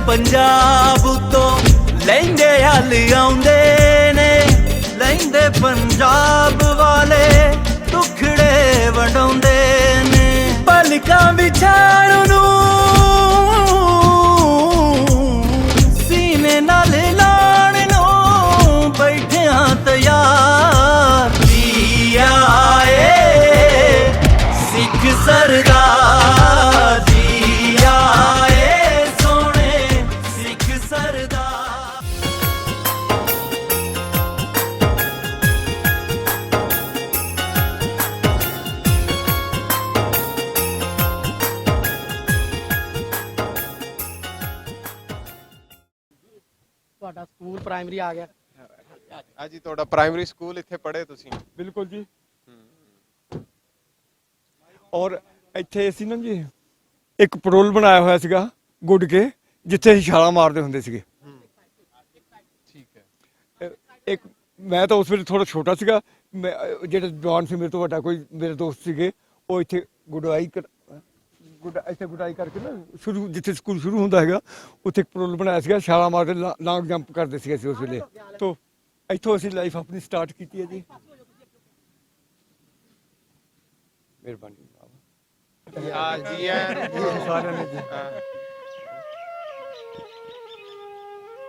पंजाब तो लैंदे हल आउंदे ने, लैंदे पंजाब वाले टुकड़े वंडाउंदे ने। पलकां विछाण नूं सीने नाल लाण नूं बैठियां तैयार। जी आए सिख सरदार, जी आए सोने सिख सरदार। ਤੁਹਾਡਾ ਸਕੂਲ ਪ੍ਰਾਇਮਰੀ ਆ ਗਿਆ। ਹਾਂਜੀ ਤੁਹਾਡਾ ਪ੍ਰਾਇਮਰੀ ਸਕੂਲ ਇੱਥੇ ਪੜ੍ਹੇ ਤੁਸੀਂ? ਬਿਲਕੁਲ ਜੀ। ਔਰ ਇੱਥੇ ਅਸੀਂ ਨਾ ਜੀ ਇੱਕ ਪੈਟਰੋਲ ਬਣਾਇਆ ਹੋਇਆ ਸੀਗਾ ਗੁੱਡ ਕੇ, ਜਿੱਥੇ ਅਸੀਂ ਛਾਲਾਂ ਮਾਰਦੇ ਹੁੰਦੇ ਸੀਗੇ। ਠੀਕ ਹੈ। ਇੱਕ ਮੈਂ ਤਾਂ ਉਸ ਵੇਲੇ ਥੋੜਾ ਛੋਟਾ ਸੀਗਾ, ਮੈਂ ਜਿਹੜਾ ਜਵਾਨ ਸੀ ਮੇਰੇ ਤੋਂ ਵੱਡਾ ਕੋਈ ਮੇਰੇ ਦੋਸਤ ਸੀਗੇ, ਉਹ ਇੱਥੇ ਗੁਡਾਈ ਕਰਕੇ ਨਾ ਸ਼ੁਰੂ ਜਿੱਥੇ ਸਕੂਲ ਸ਼ੁਰੂ ਹੁੰਦਾ ਹੈਗਾ ਉੱਥੇ ਇੱਕ ਪੈਟਰੋਲ ਬਣਾਇਆ ਸੀਗਾ, ਛਾਲਾਂ ਮਾਰਦੇ ਲੌਂਗ ਜੰਪ ਕਰਦੇ ਸੀਗੇ ਅਸੀਂ ਉਸ ਵੇਲੇ। ਤੋਂ ਇੱਥੋਂ ਅਸੀਂ ਲਾਈਫ ਆਪਣੀ ਸਟਾਰਟ ਕੀਤੀ ਹੈ ਜੀ। ਮਿਹਰਬਾਨੀ ਹਾਂ ਜੀ ਸਾਰਿਆਂ ਨੇ ਜੀ।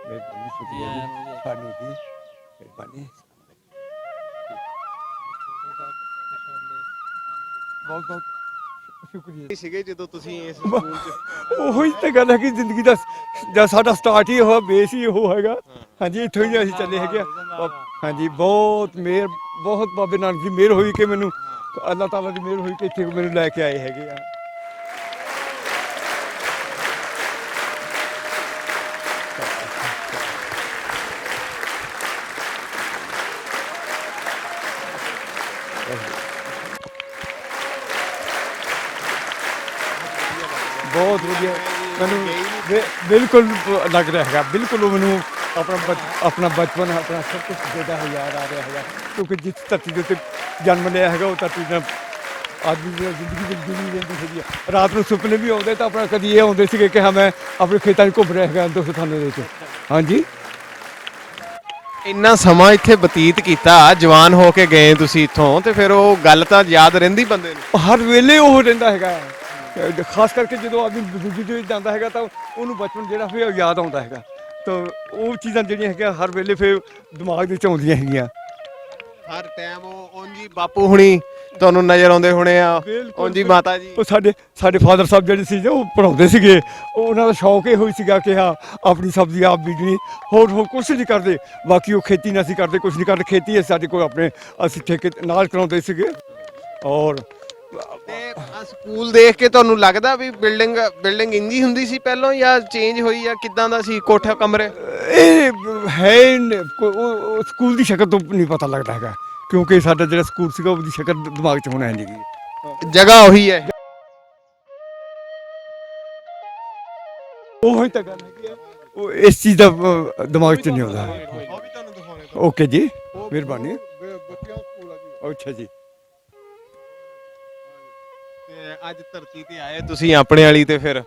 ਮਿਹਰਬਾਨੀ ਸ਼ੁਕਰੀਆ ਜੀ ਸਾਨੂੰ ਜੀ, ਮਿਹਰਬਾਨੀ ਬਹੁਤ ਬਹੁਤ ਸ਼ੁਕਰੀਆ। ਸੀਗੇ ਜਦੋਂ ਤੁਸੀਂ ਇਸ ਸਕੂਲ 'ਚ? ਉਹੀ ਤਾਂ ਗੱਲ ਹੈ ਕਿ ਜ਼ਿੰਦਗੀ ਦਾ ਜਾਂ ਸਾਡਾ ਸਟਾਰਟ ਹੀ ਉਹ ਬੇਸ ਹੀ ਉਹ ਹੈਗਾ। ਹਾਂਜੀ ਇੱਥੋਂ ਹੀ ਅਸੀਂ ਚੱਲੇ ਹੈਗੇ ਆ। ਹਾਂਜੀ ਬਹੁਤ ਮਿਹਰ, ਬਹੁਤ ਬਾਬੇ ਨਾਨਕ ਦੀ ਮਿਹਰ ਹੋਈ ਕਿ ਮੈਨੂੰ, ਅੱਲਾਹ ਤਾਲਾ ਦੀ ਮਿਹਰ ਹੋਈ ਕਿ ਇੱਥੇ ਮੈਨੂੰ ਲੈ ਕੇ ਆਏ ਹੈਗੇ ਆ। ਬਹੁਤ ਵਧੀਆ ਮੈਨੂੰ ਬਿਲਕੁਲ ਲੱਗ ਰਿਹਾ ਹੈਗਾ, ਬਿਲਕੁਲ ਉਹ ਮੈਨੂੰ ਆਪਣਾ ਬਚਪਨ ਆਪਣਾ ਸਭ ਕੁਝ ਜਿਹੜਾ ਹੈ ਯਾਦ ਆ ਰਿਹਾ ਹੈਗਾ, ਕਿਉਂਕਿ ਜਿਸ ਧਰਤੀ ਦੇ ਉੱਤੇ ਜਨਮ ਲਿਆ ਹੈਗਾ ਉਹ ਧਰਤੀ ਨਾਲ ਆਦਮੀ ਦੀ ਜ਼ਿੰਦਗੀ ਵਿੱਚ ਜੁੜੀ ਰਹਿੰਦੀ ਹੈਗੀ ਆ। ਰਾਤ ਨੂੰ ਸੁਪਨੇ ਵੀ ਆਉਂਦੇ ਤਾਂ ਆਪਣਾ ਕਦੀ ਇਹ ਆਉਂਦੇ ਸੀਗੇ ਕਿ ਹਾਂ ਮੈਂ ਆਪਣੇ ਖੇਤਾਂ 'ਚ ਘੁੰਮ ਰਿਹਾ ਹੈਗਾ ਹਿੰਦੁਸਤਾਨ ਦੇ ਵਿੱਚ। ਹਾਂਜੀ ਇੰਨਾ ਸਮਾਂ ਇੱਥੇ ਬਤੀਤ ਕੀਤਾ, ਜਵਾਨ ਹੋ ਕੇ ਗਏ ਤੁਸੀਂ ਇੱਥੋਂ, ਤੇ ਫਿਰ ਉਹ ਗੱਲ ਤਾਂ ਯਾਦ ਰਹਿੰਦੀ ਬੰਦੇ ਨੂੰ? ਹਰ ਵੇਲੇ ਉਹ ਰਹਿੰਦਾ ਹੈਗਾ, ਖਾਸ ਕਰਕੇ ਜਦੋਂ ਆਦਮੀ ਬਜ਼ੁਰਗੀ ਦੇ ਵਿੱਚ ਜਾਂਦਾ ਹੈਗਾ ਤਾਂ ਉਹਨੂੰ ਬਚਪਨ ਜਿਹੜਾ ਫਿਰ ਉਹ ਯਾਦ ਆਉਂਦਾ ਹੈਗਾ। ਤਾਂ ਉਹ ਚੀਜ਼ਾਂ ਜਿਹੜੀਆਂ ਹੈਗੀਆਂ ਹਰ ਵੇਲੇ ਫਿਰ ਦਿਮਾਗ ਦੇ ਵਿੱਚ ਆਉਂਦੀਆਂ ਹੈਗੀਆਂ। ਹਰ ਟਾਈਮ ਉਹ ਉਂਝ ਹੀ ਬਾਪੂ ਹੁਣੀ ਤੁਹਾਨੂੰ ਨਜ਼ਰ ਆਉਂਦੇ ਹੋਣੇ ਆ, ਉਂਝ ਹੀ ਮਾਤਾ ਜੀ। ਉਹ ਸਾਡੇ ਫਾਦਰ ਸਾਹਿਬ ਜਿਹੜੇ ਸੀ ਉਹ ਪੜ੍ਹਾਉਂਦੇ ਸੀਗੇ, ਉਹਨਾਂ ਦਾ ਸ਼ੌਕ ਇਹੋ ਹੀ ਸੀਗਾ ਕਿ ਹਾਂ ਆਪਣੀ ਸਬਜ਼ੀ ਆਪ ਬੀਜਣੀ, ਹੋਰ ਕੁਛ ਨਹੀਂ ਕਰਦੇ। ਬਾਕੀ ਉਹ ਖੇਤੀ ਨਾ ਅਸੀਂ ਕਰਦੇ, ਕੁਛ ਨਹੀਂ ਕਰਦੇ। ਖੇਤੀ ਸਾਡੇ ਕੋਲ ਆਪਣੇ ਅਸੀਂ ਠੇਕੇ ਨਾਲ ਕਰਾਉਂਦੇ ਸੀਗੇ। ਔਰ ਤੇ ਸਕੂਲ ਦੇਖ ਕੇ ਤੁਹਾਨੂੰ ਲੱਗਦਾ ਵੀ ਬਿਲਡਿੰਗ ਇੰਜੀ ਹੁੰਦੀ ਸੀ ਪਹਿਲਾਂ ਜਾਂ ਚੇਂਜ ਹੋਈ ਆ, ਕਿੱਦਾਂ ਦਾ ਸੀ ਕੋਠਾ ਕਮਰੇ? ਇਹ ਹੈ ਉਹ ਸਕੂਲ ਦੀ ਸ਼ਕਲ ਤੋਂ ਨਹੀਂ ਪਤਾ ਲੱਗਦਾ ਹੈਗਾ, ਕਿਉਂਕਿ ਸਾਡਾ ਜਿਹੜਾ ਸਕੂਲ ਸੀਗਾ ਉਹਦੀ ਸ਼ਕਲ ਦਿਮਾਗ 'ਚ ਹੋਣਾ ਹੈ ਨਹੀਂ। ਜਗ੍ਹਾ ਉਹੀ ਹੈ। ਉਹੀ ਤਾਂ ਗੱਲ ਹੈਗੀ ਆ, ਉਹ ਇਸ ਚੀਜ਼ ਦਾ ਦਿਮਾਗ 'ਚ ਨਹੀਂ ਆਉਂਦਾ। ਓਕੇ ਜੀ, ਮਿਹਰਬਾਨੀ। ਅੱਛਾ ਜੀ। ਤੇ ਅੱਜ ਧਰਤੀ ਤੇ ਆਏ ਤੁਸੀਂ ਆਪਣੇ ਵਾਲੀ, ਤੇ ਫਿਰ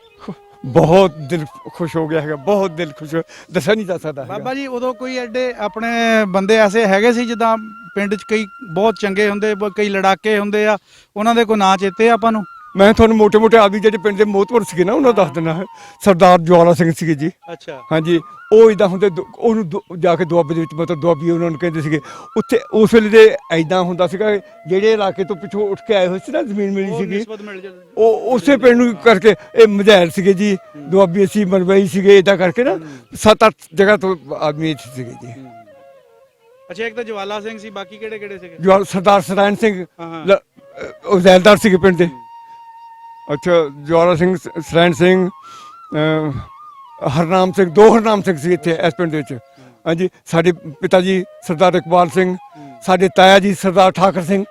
ਬਹੁਤ ਦਿਲ ਖੁਸ਼ ਹੋ ਗਿਆ ਹੈਗਾ, ਬਹੁਤ ਦਿਲ ਖੁਸ਼, ਦੱਸਿਆ ਨਹੀਂ ਜਾ ਸਕਦਾ ਹੈਗਾ। ਬਾਬਾ ਜੀ ਉਦੋਂ ਕੋਈ ਐਡੇ ਆਪਣੇ ਬੰਦੇ ਐਸੇ ਹੈਗੇ ਸੀ ਜਿੱਦਾਂ ਪਿੰਡ 'ਚ ਕਈ ਬਹੁਤ ਚੰਗੇ ਹੁੰਦੇ, ਕਈ ਲੜਾਕੇ ਹੁੰਦੇ ਆ, ਉਹਨਾਂ ਦੇ ਕੋਈ ਨਾਂ ਚੇਤੇ ਆਪਾਂ ਨੂੰ? ਮੈਂ ਤੁਹਾਨੂੰ ਮੋਟੇ ਆਦਮੀ ਜਿਹੜੇ ਪਿੰਡ ਦੇ ਮੋਹਤਵਰ ਸੀਗੇ ਨਾ ਉਹਨਾਂ ਦਾ ਦੱਸ ਦਿੰਦਾ। ਸਰਦਾਰ ਜਵਾਲਾ ਸਿੰਘ ਸੀਗੇ ਜੀ। ਅੱਛਾ। ਹਾਂਜੀ ਉਹ ਇਦਾਂ ਹੁੰਦੇ, ਉਹਨੂੰ ਜਾ ਕੇ ਦੁਆਬੇ ਦੇ ਵਿੱਚ ਮਤਲਬ ਦੁਆਬੀ ਉਹਨਾਂ ਨੂੰ ਕਹਿੰਦੇ ਸੀਗੇ। ਉੱਥੇ ਉਸ ਵੇਲੇ ਦੇ ਇਦਾਂ ਹੁੰਦਾ ਸੀਗਾ ਜਿਹੜੇ ਇਲਾਕੇ ਤੋਂ ਪਿੱਛੋਂ ਉੱਠ ਕੇ ਆਏ ਹੋਏ ਸੀ ਨਾ, ਜ਼ਮੀਨ ਮਿਲੀ ਸੀਗੀ, ਉਹ ਉਸੇ ਪਿੰਡ ਨੂੰ ਕਰਕੇ ਇਹ ਮਝੈਲ ਸੀਗੇ ਜੀ, ਦੁਆਬੀ ਸੀ, ਮਲਵਈ ਸੀਗੇ, ਇਦਾਂ ਕਰਕੇ ਨਾ 7-8 ਜਗ੍ਹਾ ਤੋਂ ਆਦਮੀ ਇੱਥੇ ਸੀਗੇ ਜੀ। ਅੱਛਾ, ਇੱਕ ਤਾਂ ਜਵਾਲਾ ਸਿੰਘ ਸੀ, ਬਾਕੀ ਕਿਹੜੇ ਸੀਗੇ? ਸਰਦਾਰ ਸਰਾਇਣ ਸਿੰਘ ਉਹ ਜ਼ੈਲਦਾਰ ਸੀਗੇ ਪਿੰਡ ਦੇ। ਅੱਛਾ, ਜਵਾਲਾ ਸਿੰਘ, ਸਰਾਇਣ ਸਿੰਘ, ਹਰਨਾਮ ਸਿੰਘ, 2 ਹਰਨਾਮ ਸਿੰਘ ਸੀ ਇੱਥੇ ਇਸ ਪਿੰਡ ਦੇ ਵਿੱਚ। ਹਾਂਜੀ, ਸਾਡੇ ਪਿਤਾ ਜੀ ਸਰਦਾਰ ਇਕਬਾਲ ਸਿੰਘ, ਸਾਡੇ ਤਾਇਆ ਜੀ ਸਰਦਾਰ ਠਾਕਰ ਸਿੰਘ,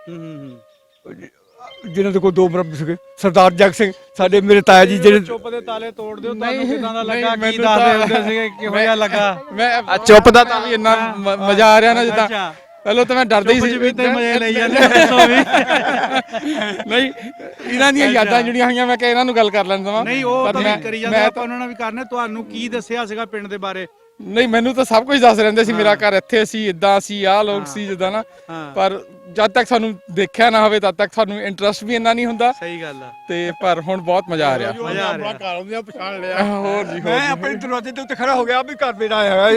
ਜਿਨ੍ਹਾਂ ਦੇ ਕੋਲ 2 ਮਰਬੇ ਸੀਗੇ। ਸਰਦਾਰ ਜਗ ਸਿੰਘ ਸਾਡੇ ਮੇਰੇ ਤਾਇਆ ਜੀ ਜਿਹੜੇ। ਚੁੱਪ ਦੇ ਤਾਲੇ ਤੋੜ ਦਿਓ, ਤੁਹਾਨੂੰ ਕਿਦਾਂ ਦਾ ਲੱਗਾ? ਕੀ ਦੱਸਦੇ ਹੁੰਦੇ ਸੀਗੇ, ਕਿਹੋ ਜਿਹਾ ਲੱਗਾ? ਚੁੱਪ ਦਾ ਤਾਂ ਵੀ ਇੰਨਾ ਮਜ਼ਾ ਆ ਰਿਹਾ ਨਾ, ਜਿੱਦਾਂ ਪਹਿਲਾਂ ਤਾਂ ਮੈਂ ਡਰਦਾ ਹੀ ਸੀ ਵੀ ਤੇ ਮਜ਼ੇ ਲਈ ਜਾਂਦੇ ਦੱਸੋ ਵੀ ਨਹੀਂ ਇਹਨਾਂ ਦੀਆਂ ਯਾਦਾਂ ਜੁੜੀਆਂ ਹੋਈਆਂ ਮੈਂ ਕਿ ਇਹਨਾਂ ਨੂੰ ਗੱਲ ਕਰ ਲੈਂਦਾ ਵਾਂ ਨਹੀਂ ਉਹ ਪਰ ਤਾਂ ਮੈਂ- ਵੀ ਕਰੀ ਜਾਂਦੇ ਮੈਂ ਆਪਾਂ ਉਹਨਾਂ ਨਾਲ ਵੀ ਕਰਨੇ। ਤੁਹਾਨੂੰ ਕੀ ਦੱਸਿਆ ਸੀਗਾ ਪਿੰਡ ਦੇ ਬਾਰੇ? ਨਹੀਂ ਮੈਨੂੰ ਤਾਂ ਸਭ ਕੁਝ ਦੱਸ ਰਹਿੰਦੇ ਸੀ ਮੇਰਾ ਘਰ ਇੱਥੇ ਸੀ ਇਦਾਂ ਸੀ ਆਹ ਲੋਕ ਸੀ ਜਿੱਦਾਂ ਨਾ ਹਾਂ ਪਰ ਜਦ ਤੱਕ ਸਾਨੂੰ ਦੇਖਿਆ ਨਾ ਹੋਵੇ ਤਦ ਤੱਕ ਸਾਨੂੰ ਇੰਟਰਸਟ ਵੀ ਇੰਨਾ ਨਹੀਂ ਹੁੰਦਾ ਸਹੀ ਗੱਲ ਆ, ਤੇ ਪਰ ਹੁਣ ਬਹੁਤ ਮਜ਼ਾ ਆ ਰਿਹਾ ਮਜ਼ਾ ਆ ਰਿਹਾ। ਹੋਰ ਜੀ ਮੈਂ ਆਪਣੇ ਦਰਵਾਜ਼ੇ ਦੇ ਉੱਤੇ ਖੜਾ ਹੋ ਗਿਆ ਵੀ ਘਰ ਮੇਰਾ ਹੈਗਾ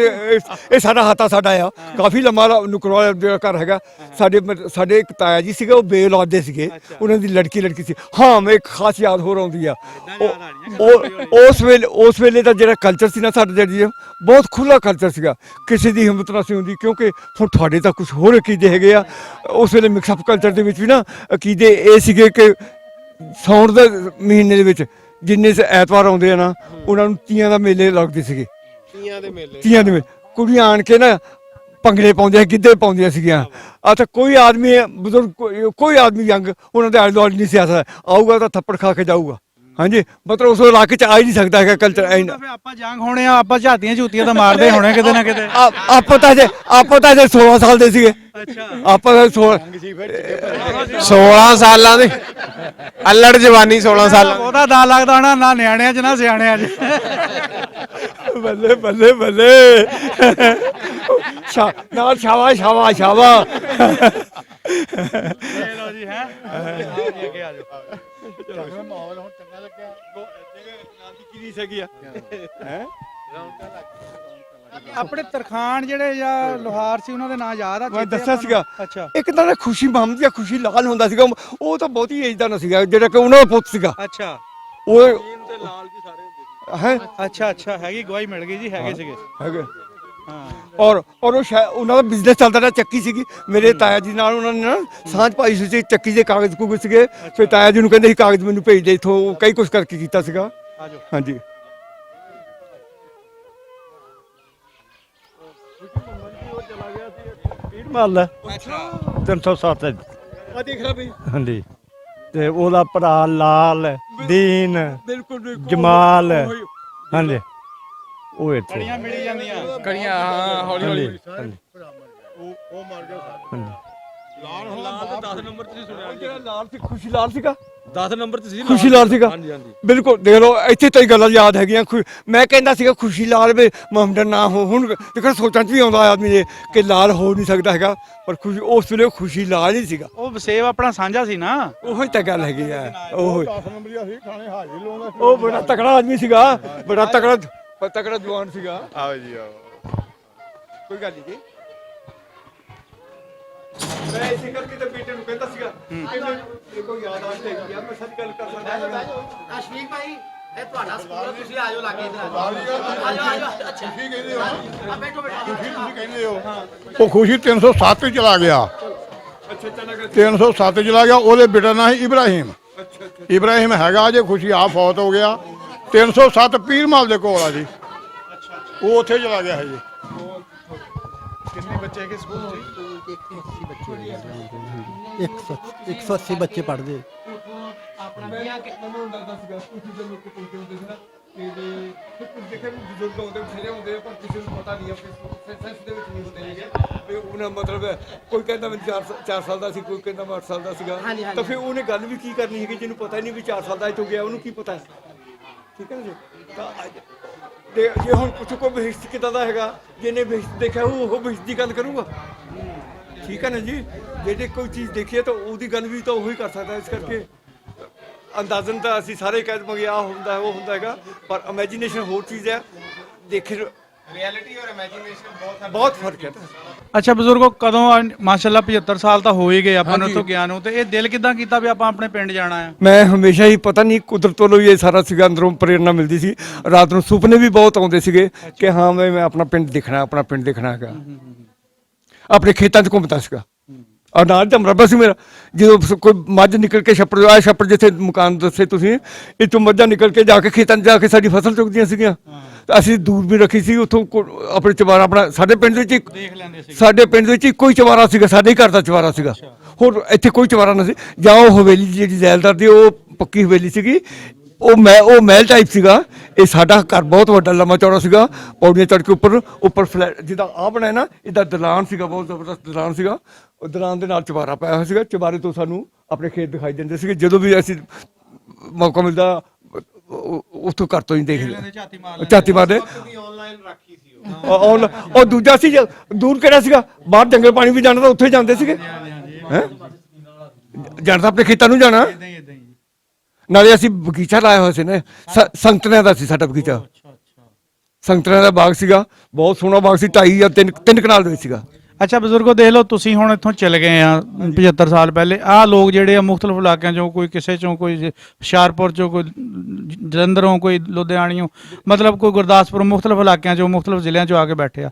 ਇਹ ਸਾਡਾ ਹਾਤਾ ਸਾਡਾ ਆ ਕਾਫੀ ਲੰਮਾ ਨੁਕਰਵਾ ਜਿਹੜਾ ਘਰ ਹੈਗਾ ਸਾਡੇ ਇੱਕ ਤਾਇਆ ਜੀ ਸੀਗੇ ਉਹ ਬੇਔਲਾਦੇ ਸੀਗੇ ਉਹਨਾਂ ਦੀ ਲੜਕੀ ਸੀ ਹਾਂ ਮੈਂ ਇੱਕ ਖਾਸ ਯਾਦ ਹੋਰ ਆਉਂਦੀ ਆ ਉਸ ਵੇਲੇ ਦਾ ਜਿਹੜਾ ਕਲਚਰ ਸੀ ਨਾ ਸਾਡੇ ਜਿਹੜੀ ਬਹੁਤ ਖੁੱਲਾ ਕਲਚਰ ਸੀਗਾ ਕਿਸੇ ਦੀ ਹਿੰਮਤ ਨਾ ਸੀ ਹੁੰਦੀ ਕਿਉਂਕਿ ਹੁਣ ਤੁਹਾਡੇ ਤਾਂ ਕੁਝ ਹੋਰ ਅਕੀਦੇ ਹੈਗੇ ਆ ਉਸ ਵੇਲੇ ਮਿਕਸਅਪ ਕਲਚਰ ਦੇ ਵਿੱਚ ਵੀ ਨਾ ਅਕੀਦੇ ਇਹ ਸੀਗੇ ਕਿ ਸਾਉਣ ਦੇ ਮਹੀਨੇ ਦੇ ਵਿੱਚ ਜਿੰਨੇ ਐਤਵਾਰ ਆਉਂਦੇ ਆ ਨਾ ਉਹਨਾਂ ਨੂੰ ਤੀਆਂ ਦਾ ਮੇਲੇ ਲੱਗਦੇ ਸੀਗੇ ਤੀਆਂ ਦੇ ਮੇਲੇ ਕੁੜੀਆਂ ਆਣ ਕੇ ਨਾ ਭੰਗੜੇ ਪਾਉਂਦੀਆਂ ਗਿੱਧੇ ਪਾਉਂਦੀਆਂ ਸੀਗੀਆਂ ਆ ਤਾਂ ਕੋਈ ਆਦਮੀ ਬਜ਼ੁਰਗ ਕੋਈ ਆਦਮੀ ਯੰਗ ਉਹਨਾਂ ਦੇ ਆਲੇ ਦੁਆਲੇ ਨਹੀਂ ਸੀ ਆ ਸਕਦਾ ਆਊਗਾ ਤਾਂ ਥੱਪੜ ਖਾ ਕੇ ਜਾਊਗਾ ਹਾਂਜੀ ਮਤਲਬ ਉਸ ਇਲਾਕੇ 'ਚ ਆ ਹੀ ਨਹੀਂ ਸਕਦਾ ਹੈਗਾ ਕਲਚਰ ਫਿਰ ਆਪਾਂ ਜੰਗ ਹੋਣੇ ਆ ਆਪਾਂ ਝਾਤੀਆਂ ਝੂਤੀਆਂ ਤਾਂ ਮਾਰਦੇ ਹੋਣੇ ਕਿਤੇ ਨਾ ਕਿਤੇ। ਆਪਾਂ ਤਾਂ ਜੇ 16 ਸਾਲ ਦੇ ਸੀਗੇ ਆਪਾਂ ਤਾਂ 16 ਸਾਲਾਂ ਦੇ ਅਲੜ ਜਵਾਨੀ 16 ਸਾਲਾਂ ਉਹਦਾ ਦਾ ਲੱਗਦਾ ਹੋਣਾ ਨਾ ਨਿਆਣਿਆਂ 'ਚ ਨਾ ਸਿਆਣਿਆਂ 'ਚ। ਬੱਲੇ ਬੱਲੇ ਬੱਲੇ ਨਾਲ ਸ਼ਾਵਾ ਲਓ ਜੀ ਹੈ ਅੱਗੇ ਆ ਜਾਓ। ਮਾਹੌਲ ਹੁਣ ਚੰਗਾ ਲੱਗਿਆ ਆਪਣੇ ਤਰਖਾਨ ਜਿਹੜੇ ਜਾਂ ਲੋਹਾਰ ਸੀ ਉਹਨਾਂ ਦੇ ਨਾਂ ਯਾਦ ਆ? ਮੈਂ ਦੱਸਿਆ ਸੀਗਾ ਅੱਛਾ ਇੱਕ ਤਾਂ ਨਾ ਖੁਸ਼ੀ ਮੁਹੰਮਦ ਜਾਂ ਖੁਸ਼ੀ ਲਾਲ ਹੁੰਦਾ ਸੀਗਾ ਉਹ ਤਾਂ ਬਹੁਤੀ ਏਜ ਦਾ ਨਾ ਸੀਗਾ ਜਿਹੜਾ ਕਿ ਉਹਨਾਂ ਦਾ ਪੁੱਤ ਸੀਗਾ ਅੱਛਾ ਉਹ ਹੈ ਅੱਛਾ ਹੈਗੀ ਗਵਾਹੀ ਮਿਲ ਗਈ ਜੀ ਹੈਗੇ ਸੀਗੇ ਹੈਗੇ ਹਾਂ ਔਰ ਉਹ ਉਹਨਾਂ ਦਾ ਬਿਜ਼ਨਸ ਚੱਲਦਾ ਰਿਹਾ ਚੱਕੀ ਸੀਗੀ ਮੇਰੇ ਤਾਇਆ ਜੀ ਨਾਲ ਉਹਨਾਂ ਨੇ ਨਾ ਸਾਂਝ ਪਾਈ ਸੀ ਚੱਕੀ ਦੇ ਕਾਗਜ਼ ਕੁਗਜ਼ ਸੀਗੇ ਫਿਰ ਤਾਇਆ ਜੀ ਨੂੰ ਕਹਿੰਦੇ ਸੀ ਕਾਗਜ਼ ਮੈਨੂੰ ਭੇਜ ਦੇ ਇਥੋਂ ਕਈ ਕੁਝ ਕਰਕੇ ਕੀਤਾ ਸੀਗਾ ਆਜੋ ਹਾਂਜੀ ਮਹੱਲਾ 307 ਆ ਦੇਖ ਲੈ ਬਈ ਹਾਂਜੀ ਤੇ ਉਹਦਾ ਭਰਾ ਲਾਲ ਦੀਨ ਬਿਲਕੁਲ ਜਮਾਲ ਹਾਂਜੀ ਉਹ ਇੱਥੇ ਕੜੀਆਂ ਮਿਲੀ ਜਾਂਦੀਆਂ ਕੜੀਆਂ ਹਾਂ ਹੌਲੀ ਹੌਲੀ ਹਾਂਜੀ ਲਾਲ ਸੀ ਖੁਸ਼ੀ ਲਾਲ ਸੀਗਾ 10 ਨੰਬਰ ਤੇ ਸੀ ਖੁਸ਼ੀ ਲਾਲ ਸੀਗਾ ਹਾਂਜੀ ਹਾਂਜੀ ਬਿਲਕੁਲ ਦੇਖ ਲਓ ਇੱਥੇ ਤਾਂ ਹੀ ਗੱਲਾਂ ਯਾਦ ਹੈਗੀਆਂ ਮੈਂ ਕਹਿੰਦਾ ਸੀਗਾ ਖੁਸ਼ੀ ਲਾਲ ਵੀ ਮੁਹੰਮਦ ਨਾ ਹੋ ਹੁਣ ਦੇਖੋ ਸੋਚਾਂ 'ਚ ਵੀ ਆਉਂਦਾ ਆਦਮੀ ਦੇ ਕਿ ਲਾਲ ਹੋ ਨਹੀਂ ਸਕਦਾ ਹੈਗਾ ਪਰ ਖੁਸ਼ੀ ਉਸ ਵੇਲੇ ਖੁਸ਼ੀ ਲਾਲ ਹੀ ਸੀਗਾ ਉਹ ਵਸੇਵ ਆਪਣਾ ਸਾਂਝਾ ਸੀ ਨਾ ਉਹੀ ਤਾਂ ਗੱਲ ਹੈਗੀ ਆ ਉਹ 10 ਨੰਬਰੀ ਅਸੀਂ ਖਾਣੇ ਹਾਜ਼ਰ ਲਾਉਂਦਾ ਉਹ ਬੜਾ ਤਕੜਾ ਆਦਮੀ ਸੀਗਾ ਬੜਾ ਤਕੜਾ ਜਵਾਨ ਸੀਗਾ ਆਓ ਜੀ ਆਓ ਕੋਈ ਗੱਲ ਨਹੀਂ ਜੀ ਮੈਂ ਇਸੇ ਕਰਕੇ ਤਾਂ ਬੇਟੇ ਨੂੰ ਕਹਿੰਦਾ ਸੀਗਾ ਕਿ ਦੇਖੋ ਯਾਦ ਆਸ਼ਤ ਹੈਗੀ ਆ ਮੈਂ ਸੱਚ ਗੱਲ ਕਰ ਸਕਦਾ ਅਸ਼ਵੀਕ ਭਾਈ ਇਹ ਤੁਹਾਡਾ ਸਕੂਲ ਤੁਸੀਂ ਆਜੋ ਲਾਗੇ ਇਧਰ ਆਜੋ ਅੱਛਾ ਠੀਕ ਕਹਿੰਦੇ ਹੋ ਆ ਬੈਠੋ ਤੁਸੀਂ ਕਹਿੰਦੇ ਹੋ ਉਹ ਖੁਸ਼ੀ 307 ਚ ਚਲਾ ਗਿਆ ਅੱਛਾ ਚਲਾ ਗਿਆ 307 ਚ ਚਲਾ ਗਿਆ ਉਹਦੇ ਬੇਟਾ ਨਾਂ ਸੀ ਇਬਰਾਹੀਮ ਇਬਰਾਹੀਮ ਹੈਗਾ ਜੇ ਖੁਸ਼ੀ ਆ ਫੌਤ ਹੋ ਗਿਆ 307 ਪੀਰਮਾਲ ਦੇ ਕੋਲ ਆ ਜੀ ਉਹ ਉੱਥੇ ਚਲਾ ਗਿਆ ਹੈ ਜੀ ਕਿੰਨੇ ਬੱਚੇ ਹੈਗੇ ਸਕੂਲ 'ਚ 180 ਬੱਚੇ ਪੜ੍ਹਦੇ ਮੈਨੂੰ ਲੱਗਦਾ ਸੀਗਾ ਕੁਝ ਜਦੋਂ ਲੋਕ ਪਹੁੰਚੇ ਹੁੰਦੇ ਸੀ ਨਾ ਤੇ ਕੁਝ ਦੇਖੇ ਬਜ਼ੁਰਗ ਆਉਂਦੇ ਬਥੇਰੇ ਹੁੰਦੇ ਪਰ ਕਿਸੇ ਨੂੰ ਪਤਾ ਨਹੀਂ ਆਪਣੇ ਸੈਂਸ ਦੇ ਵਿੱਚ ਨਹੀਂ ਹੁੰਦੇ ਹੈਗੇ ਵੀ ਉਹਨਾਂ ਮਤਲਬ ਕੋਈ ਕਹਿੰਦਾ ਮੈਂ 4 ਸਾਲ ਦਾ ਸੀ ਕੋਈ ਕਹਿੰਦਾ ਮੈਂ 8 ਸਾਲ ਦਾ ਸੀਗਾ ਤਾਂ ਫਿਰ ਉਹਨੇ ਗੱਲ ਵੀ ਕੀ ਕਰਨੀ ਹੈਗੀ ਜਿਹਨੂੰ ਪਤਾ ਹੀ ਨਹੀਂ ਵੀ 4 ਸਾਲ ਦਾ ਹੋ ਗਿਆ ਉਹਨੂੰ ਕੀ ਪਤਾ ਠੀਕ ਹੈ ਨਾ ਜੀ ਤਾਂ ਜੇ ਹੁਣ ਪੁੱਛੋ ਕੋਈ ਭਵਿੱਖ ਕਿੱਦਾਂ ਦਾ ਹੈਗਾ ਜਿਹਨੇ ਭਵਿੱਖ ਦੇਖਿਆ ਉਹ ਭਵਿੱਖ ਦੀ ਗੱਲ ਕਰੂਗਾ ਠੀਕ ਹੈ ਨਾ ਜੀ ਜਿਹੜੇ ਕੋਈ ਚੀਜ਼ ਦੇਖੀਏ ਤਾਂ ਉਹਦੀ ਗੱਲ ਵੀ ਤਾਂ ਉਹੀ ਕਰ ਸਕਦਾ ਇਸ ਕਰਕੇ ਅੰਦਾਜ਼ਨ ਤਾਂ ਅਸੀਂ ਸਾਰੇ ਕਹਿ ਦਵਾਂਗੇ ਆਹ ਹੁੰਦਾ ਉਹ ਹੁੰਦਾ ਹੈਗਾ ਪਰ ਇਮੇਜਿਨੇਸ਼ਨ ਹੋਰ ਚੀਜ਼ ਹੈ ਦੇਖੇ ਰਿਐਲਿਟੀ ਔਰ ਇਮੇਜਿਨੇਸ਼ਨ ਬਹੁਤ ਫਰਕ ਹੈ ਅੱਛਾ ਬਜ਼ੁਰਗੋ ਕਦੋਂ ਮਾਸ਼ਾਅੱਲਾ 75 ਸਾਲ ਤਾਂ ਹੋ ਹੀ ਗਏ ਆਪਾਂ ਨੂੰ ਉੱਥੋਂ ਗਿਆ ਨੂੰ ਤੇ ਇਹ ਦਿਲ ਕਿਦਾਂ ਕੀਤਾ ਵੀ ਆਪਾਂ ਆਪਣੇ ਪਿੰਡ ਜਾਣਾ ਆ? ਮੈਂ ਹਮੇਸ਼ਾ ਹੀ ਪਤਾ ਨਹੀਂ ਕੁਦਰਤ ਵੱਲੋਂ ਹੀ ਇਹ ਸਾਰਾ ਸੀਗਾ ਅੰਦਰੋਂ ਪ੍ਰੇਰਨਾ ਮਿਲਦੀ ਸੀ ਰਾਤ ਨੂੰ ਸੁਪਨੇ ਵੀ ਬਹੁਤ ਆਉਂਦੇ ਸੀਗੇ ਕਿ ਹਾਂ ਮੈਂ ਆਪਣਾ ਪਿੰਡ ਦੇਖਣਾ ਹੈਗਾ ਆਪਣੇ ਖੇਤਾਂ 'ਚ ਘੁੰਮਦਾ ਸੀਗਾ ਔਰ ਨਾਲ ਤਾਂ ਮਰਬਾ ਸੀ ਮੇਰਾ ਜਦੋਂ ਕੋਈ ਮੱਝ ਨਿਕਲ ਕੇ ਛੱਪੜ ਜਿੱਥੇ ਮਕਾਨ ਦੱਸੇ ਤੁਸੀਂ ਇੱਥੋਂ ਮੱਝਾਂ ਨਿਕਲ ਕੇ ਜਾ ਕੇ ਖੇਤਾਂ 'ਚ ਜਾ ਕੇ ਸਾਡੀ ਫਸਲ ਚੁਗਦੀਆਂ ਸੀਗੀਆਂ ਅਸੀਂ ਦੂਰ ਵੀ ਰੱਖੀ ਸੀ ਉੱਥੋਂ ਆਪਣੇ ਚਵਾਰਾ ਆਪਣਾ ਸਾਡੇ ਪਿੰਡ ਵਿੱਚ ਦੇਖ ਲੈਂਦੇ ਸੀ ਸਾਡੇ ਪਿੰਡ ਵਿੱਚ ਇੱਕੋ ਹੀ ਚਵਾਰਾ ਸੀਗਾ ਸਾਡੇ ਹੀ ਘਰ ਦਾ ਚਵਾਰਾ ਸੀਗਾ ਹੋਰ ਇੱਥੇ ਕੋਈ ਚਵਾਰਾ ਨਹੀਂ ਸੀ ਜਾਂ ਉਹ ਹਵੇਲੀ ਜਿਹੜੀ ਜ਼ੈਲਦਾਰ ਦੀ ਉਹ ਪੱਕੀ ਹਵੇਲੀ ਸੀਗੀ ਉਹ ਮਹਿਲ ਟਾਈਪ ਸੀਗਾ। ਇਹ ਸਾਡਾ ਘਰ ਬਹੁਤ ਵੱਡਾ ਲੰਮਾ ਚੌੜਾ ਸੀਗਾ, ਪੌੜੀਆਂ ਚੜ੍ਹ ਕੇ ਉੱਪਰ ਫਲੈਟ ਜਿੱਦਾਂ ਆਹ ਬਣਿਆ ਨਾ, ਇੱਦਾਂ ਦਲਾਨ ਸੀਗਾ, ਬਹੁਤ ਜ਼ਬਰਦਸਤ ਦਲਾਨ ਸੀਗਾ। ਉਹ ਦਲਾਨ ਦੇ ਨਾਲ ਚੁਬਾਰਾ ਪਾਇਆ ਹੋਇਆ ਸੀਗਾ। ਚੁਬਾਰੇ ਤੋਂ ਸਾਨੂੰ ਆਪਣੇ ਖੇਤ ਦਿਖਾਈ ਦਿੰਦੇ ਸੀਗੇ। ਜਦੋਂ ਵੀ ਅਸੀਂ ਮੌਕਾ ਮਿਲਦਾ ਉੱਥੋਂ ਘਰ ਤੋਂ ਹੀ ਦੇਖ ਲਿਆ, ਝਾਤੀ ਮਾਰਦੇ। ਉਹ ਦੂਜਾ ਸੀ ਦੂਰ ਕਿਹੜਾ ਸੀਗਾ, ਬਾਹਰ ਜੰਗਲ ਪਾਣੀ ਵੀ ਜਾਣਾ ਤਾਂ ਉੱਥੇ ਜਾਂਦੇ ਸੀਗੇ। ਹੈ ਜਾਣਾ ਤਾਂ ਆਪਣੇ ਖੇਤਾਂ ਨੂੰ ਜਾਣਾ। ਨਾਲੇ ਅਸੀਂ ਬਗੀਚਾ ਲਾਇਆ ਹੋਇਆ ਸੀ ਨਾ, ਸੰਗਤਰਿਆਂ ਦਾ ਸੀ ਸਾਡਾ ਬਗੀਚਾ। ਸੰਗਤਰਿਆਂ ਦਾ ਬਾਗ ਸੀਗਾ, ਬਹੁਤ ਸੋਹਣਾ ਬਾਗ ਸੀ। 2.5 ਜਾਂ 3 ਕਨਾਲ ਦੇ ਵਿੱਚ ਸੀਗਾ। ਅੱਛਾ ਬਜ਼ੁਰਗੋ, ਦੇਖ ਲਓ ਤੁਸੀਂ ਹੁਣ ਇੱਥੋਂ ਚਲੇ ਗਏ ਆ 75 ਸਾਲ ਪਹਿਲੇ। ਆਹ ਲੋਕ ਜਿਹੜੇ ਆ ਮੁਖਤਲਿਫ ਇਲਾਕਿਆਂ ਚੋਂ, ਕੋਈ ਕਿਸੇ ਚੋਂ, ਕੋਈ ਹੁਸ਼ਿਆਰਪੁਰ ਚੋਂ, ਕੋਈ ਜਲੰਧਰੋਂ, ਕੋਈ ਲੁਧਿਆਣਿਓਂ, ਮਤਲਬ ਕੋਈ ਗੁਰਦਾਸਪੁਰ, ਮੁਖਤਲਿਫ ਇਲਾਕਿਆਂ ਚੋਂ, ਮੁਖਤਲਿਫ ਜ਼ਿਲ੍ਹਿਆਂ ਚੋਂ ਆ ਕੇ ਬੈਠੇ ਆ।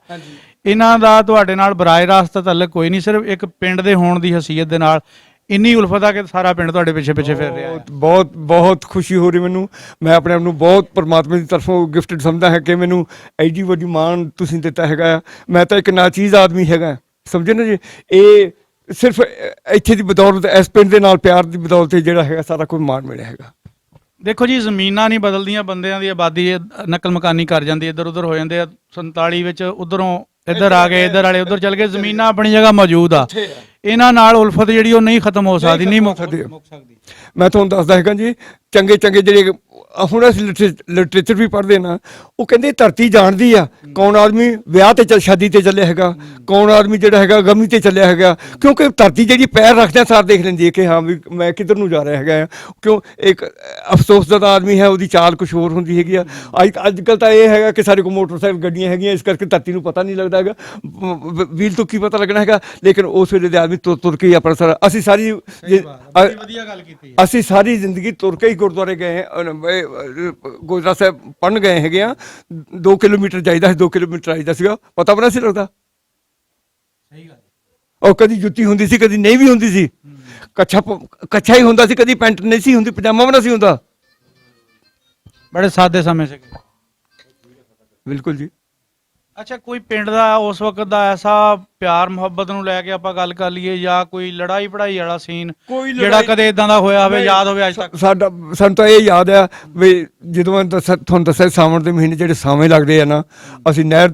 ਇਹਨਾਂ ਦਾ ਤੁਹਾਡੇ ਨਾਲ ਬਰਾਏ ਰਾਸਤਾ ਤਾਲੁਕ ਕੋਈ ਨਹੀਂ, ਸਿਰਫ ਇੱਕ ਪਿੰਡ ਦੇ ਹੋਣ ਦੀ ਹਸੀਅਤ ਦੇ ਨਾਲ ਇੰਨੀ ਉਲਫਤ ਆ ਕਿ ਸਾਰਾ ਪਿੰਡ ਤੁਹਾਡੇ ਪਿੱਛੇ ਫਿਰ ਰਿਹਾ ਹੈ। ਬਹੁਤ ਖੁਸ਼ੀ ਹੋ ਰਹੀ ਮੈਨੂੰ। ਮੈਂ ਆਪਣੇ ਆਪ ਨੂੰ ਬਹੁਤ ਪਰਮਾਤਮਾ ਦੀ ਤਰਫੋਂ ਗਿਫਟਡ ਸਮਝਦਾ ਹੈ ਕਿ ਮੈਨੂੰ ਐਡੀ ਵੱਡੀ ਮਾਣ ਤੁਸੀਂ ਦਿੱਤਾ ਹੈਗਾ। ਮੈਂ ਤਾਂ ਇੱਕ ਨਾਚੀਜ਼ ਆਦਮੀ ਹੈਗਾ, ਸਮਝੇ ਨਾ ਜੀ। ਇਹ ਸਿਰਫ ਇੱਥੇ ਦੀ ਬਦੌਲਤ, ਇਸ ਪਿੰਡ ਦੇ ਨਾਲ ਪਿਆਰ ਦੀ ਬਦੌਲਤ ਜਿਹੜਾ ਹੈਗਾ ਸਾਰਾ ਕੋਈ ਮਾਣ ਮਿਲਿਆ ਹੈਗਾ। ਦੇਖੋ ਜੀ, ਜ਼ਮੀਨਾਂ ਨਹੀਂ ਬਦਲਦੀਆਂ, ਬੰਦਿਆਂ ਦੀ ਆਬਾਦੀ ਨਕਲ ਮਕਾਨੀ ਕਰ ਜਾਂਦੀ, ਇੱਧਰ ਉੱਧਰ ਹੋ ਜਾਂਦੇ ਆ। 47 ਵਿੱਚ ਉੱਧਰੋਂ ਇੱਧਰ ਆ ਗਏ, ਇੱਧਰ ਵਾਲੇ ਉੱਧਰ ਚਲ ਗਏ। ਜ਼ਮੀਨਾਂ ਆਪਣੀ ਜਗ੍ਹਾ ਮੌਜੂਦ ਆ। ਇਹਨਾਂ ਨਾਲ ਉਲਫਤ ਜਿਹੜੀ ਉਹ ਨਹੀਂ ਖਤਮ ਹੋ ਸਕਦੀ, ਨਹੀਂ ਮੁੱਕ ਸਕਦੀ। ਮੈਂ ਤੁਹਾਨੂੰ ਦੱਸਦਾ ਹੈਗਾ ਜੀ, ਚੰਗੇ ਜਿਹੜੇ ਹੁਣ ਅਸੀਂ ਲਿਟਰੇਚਰ ਵੀ ਪੜ੍ਹਦੇ ਨਾ, ਉਹ ਕਹਿੰਦੇ ਧਰਤੀ ਜਾਣਦੀ ਆ ਕੌਣ ਆਦਮੀ ਵਿਆਹ ਤੇ ਸ਼ਾਦੀ ਤੇ ਚੱਲਿਆ ਹੈਗਾ, ਕੌਣ ਆਦਮੀ ਜਿਹੜਾ ਹੈਗਾ ਗਮੀ ਤੇ ਚੱਲਿਆ ਹੈਗਾ। ਕਿਉਂਕਿ ਧਰਤੀ ਜਿਹੜੀ ਪੈਰ ਰੱਖਦਿਆਂ ਸਾਰ ਦੇਖ ਲੈਂਦੀ ਹੈ ਕਿ ਹਾਂ ਵੀ ਮੈਂ ਕਿੱਧਰ ਨੂੰ ਜਾ ਰਿਹਾ ਹੈਗਾ। ਕਿਉਂ ਇੱਕ ਅਫਸੋਸਜ਼ਦਾ ਆਦਮੀ ਹੈ, ਉਹਦੀ ਚਾਲ ਕੁਛ ਹੋਰ ਹੁੰਦੀ ਹੈਗੀ ਆ। ਅੱਜ ਕੱਲ੍ਹ ਤਾਂ ਇਹ ਹੈਗਾ ਕਿ ਸਾਡੇ ਕੋਲ ਮੋਟਰਸਾਈਕਲ ਗੱਡੀਆਂ ਹੈਗੀਆਂ, ਇਸ ਕਰਕੇ ਧਰਤੀ ਨੂੰ ਪਤਾ ਨਹੀਂ ਲੱਗਦਾ ਹੈਗਾ, ਵੀਲ ਤੋਂ ਕੀ ਪਤਾ ਲੱਗਣਾ ਹੈਗਾ। ਲੇਕਿਨ ਉਸ ਵੇਲੇ ਦੇ ਆਦਮੀ ਤੁਰ ਕੇ ਹੀ ਆਪਣਾ ਸਾਰਾ, ਅਸੀਂ ਸਾਰੀ ਵਧੀਆ ਗੱਲ ਕੀਤੀ, ਅਸੀਂ ਸਾਰੀ ਜ਼ਿੰਦਗੀ ਤੁਰ ਕੇ ਹੀ ਗੁਰਦੁਆਰੇ ਗਏ, ਗੁਰਦੁਆਰਾ ਸਾਹਿਬ ਪੜ੍ਹਨ ਗਏ ਹੈਗੇ ਆ। 2 ਕਿਲੋਮੀਟਰ ਜਾਈਦਾ ਸੀ, 2 ਕਿਲੋਮੀਟਰ ਆਈਦਾ ਸੀਗਾ, ਪਤਾ ਬਣਾ ਸੀ ਲੱਗਦਾ। ਸਹੀ ਗੱਲ। ਉਹ ਕਦੀ ਜੁੱਤੀ ਹੁੰਦੀ ਸੀ, ਕਦੀ ਨਹੀਂ ਵੀ ਹੁੰਦੀ ਸੀ। ਕੱਛਾ ਹੀ ਹੁੰਦਾ ਸੀ, ਕਦੀ ਪੈਂਟ ਨਹੀਂ ਸੀ ਹੁੰਦੀ, ਪਜਾਮਾ ਵੀ ਨਹੀਂ ਸੀ ਹੁੰਦਾ। ਬੜੇ ਸਾਦੇ ਸਮੇਂ ਸੀ। ਬਿਲਕੁਲ ਜੀ। ਅੱਛਾ, ਕੋਈ ਪਿੰਡ ਦਾ ਉਸ ਵਕਤ ਦਾ ਐਸਾ ਪਿਆਰ ਮੁਹੱਬਤ ਨੂੰ ਲੈ ਕੇ ਆਪਾਂ ਗੱਲ ਕਰ ਲਈਏ, ਜਾਂ ਕੋਈ ਲੜਾਈ ਪੜਾਈ ਵਾਲਾ ਸੀਨ ਜਿਹੜਾ ਕਦੇ ਇਦਾਂ ਦਾ ਹੋਇਆ ਹੋਵੇ, ਯਾਦ ਹੋਵੇ ਅੱਜ ਤੱਕ? ਸਾਨੂੰ ਤਾਂ ਇਹ ਯਾਦ ਆ ਵੀ ਜਦੋਂ ਮੈਂ ਤੁਹਾਨੂੰ ਦੱਸਿਆ ਸਾਵਣ ਦੇ ਮਹੀਨੇ ਜਿਹੜੇ ਸਾਵੇਂ ਲੱਗਦੇ ਆ ਨਾ, ਅਸੀਂ ਨਹਿਰ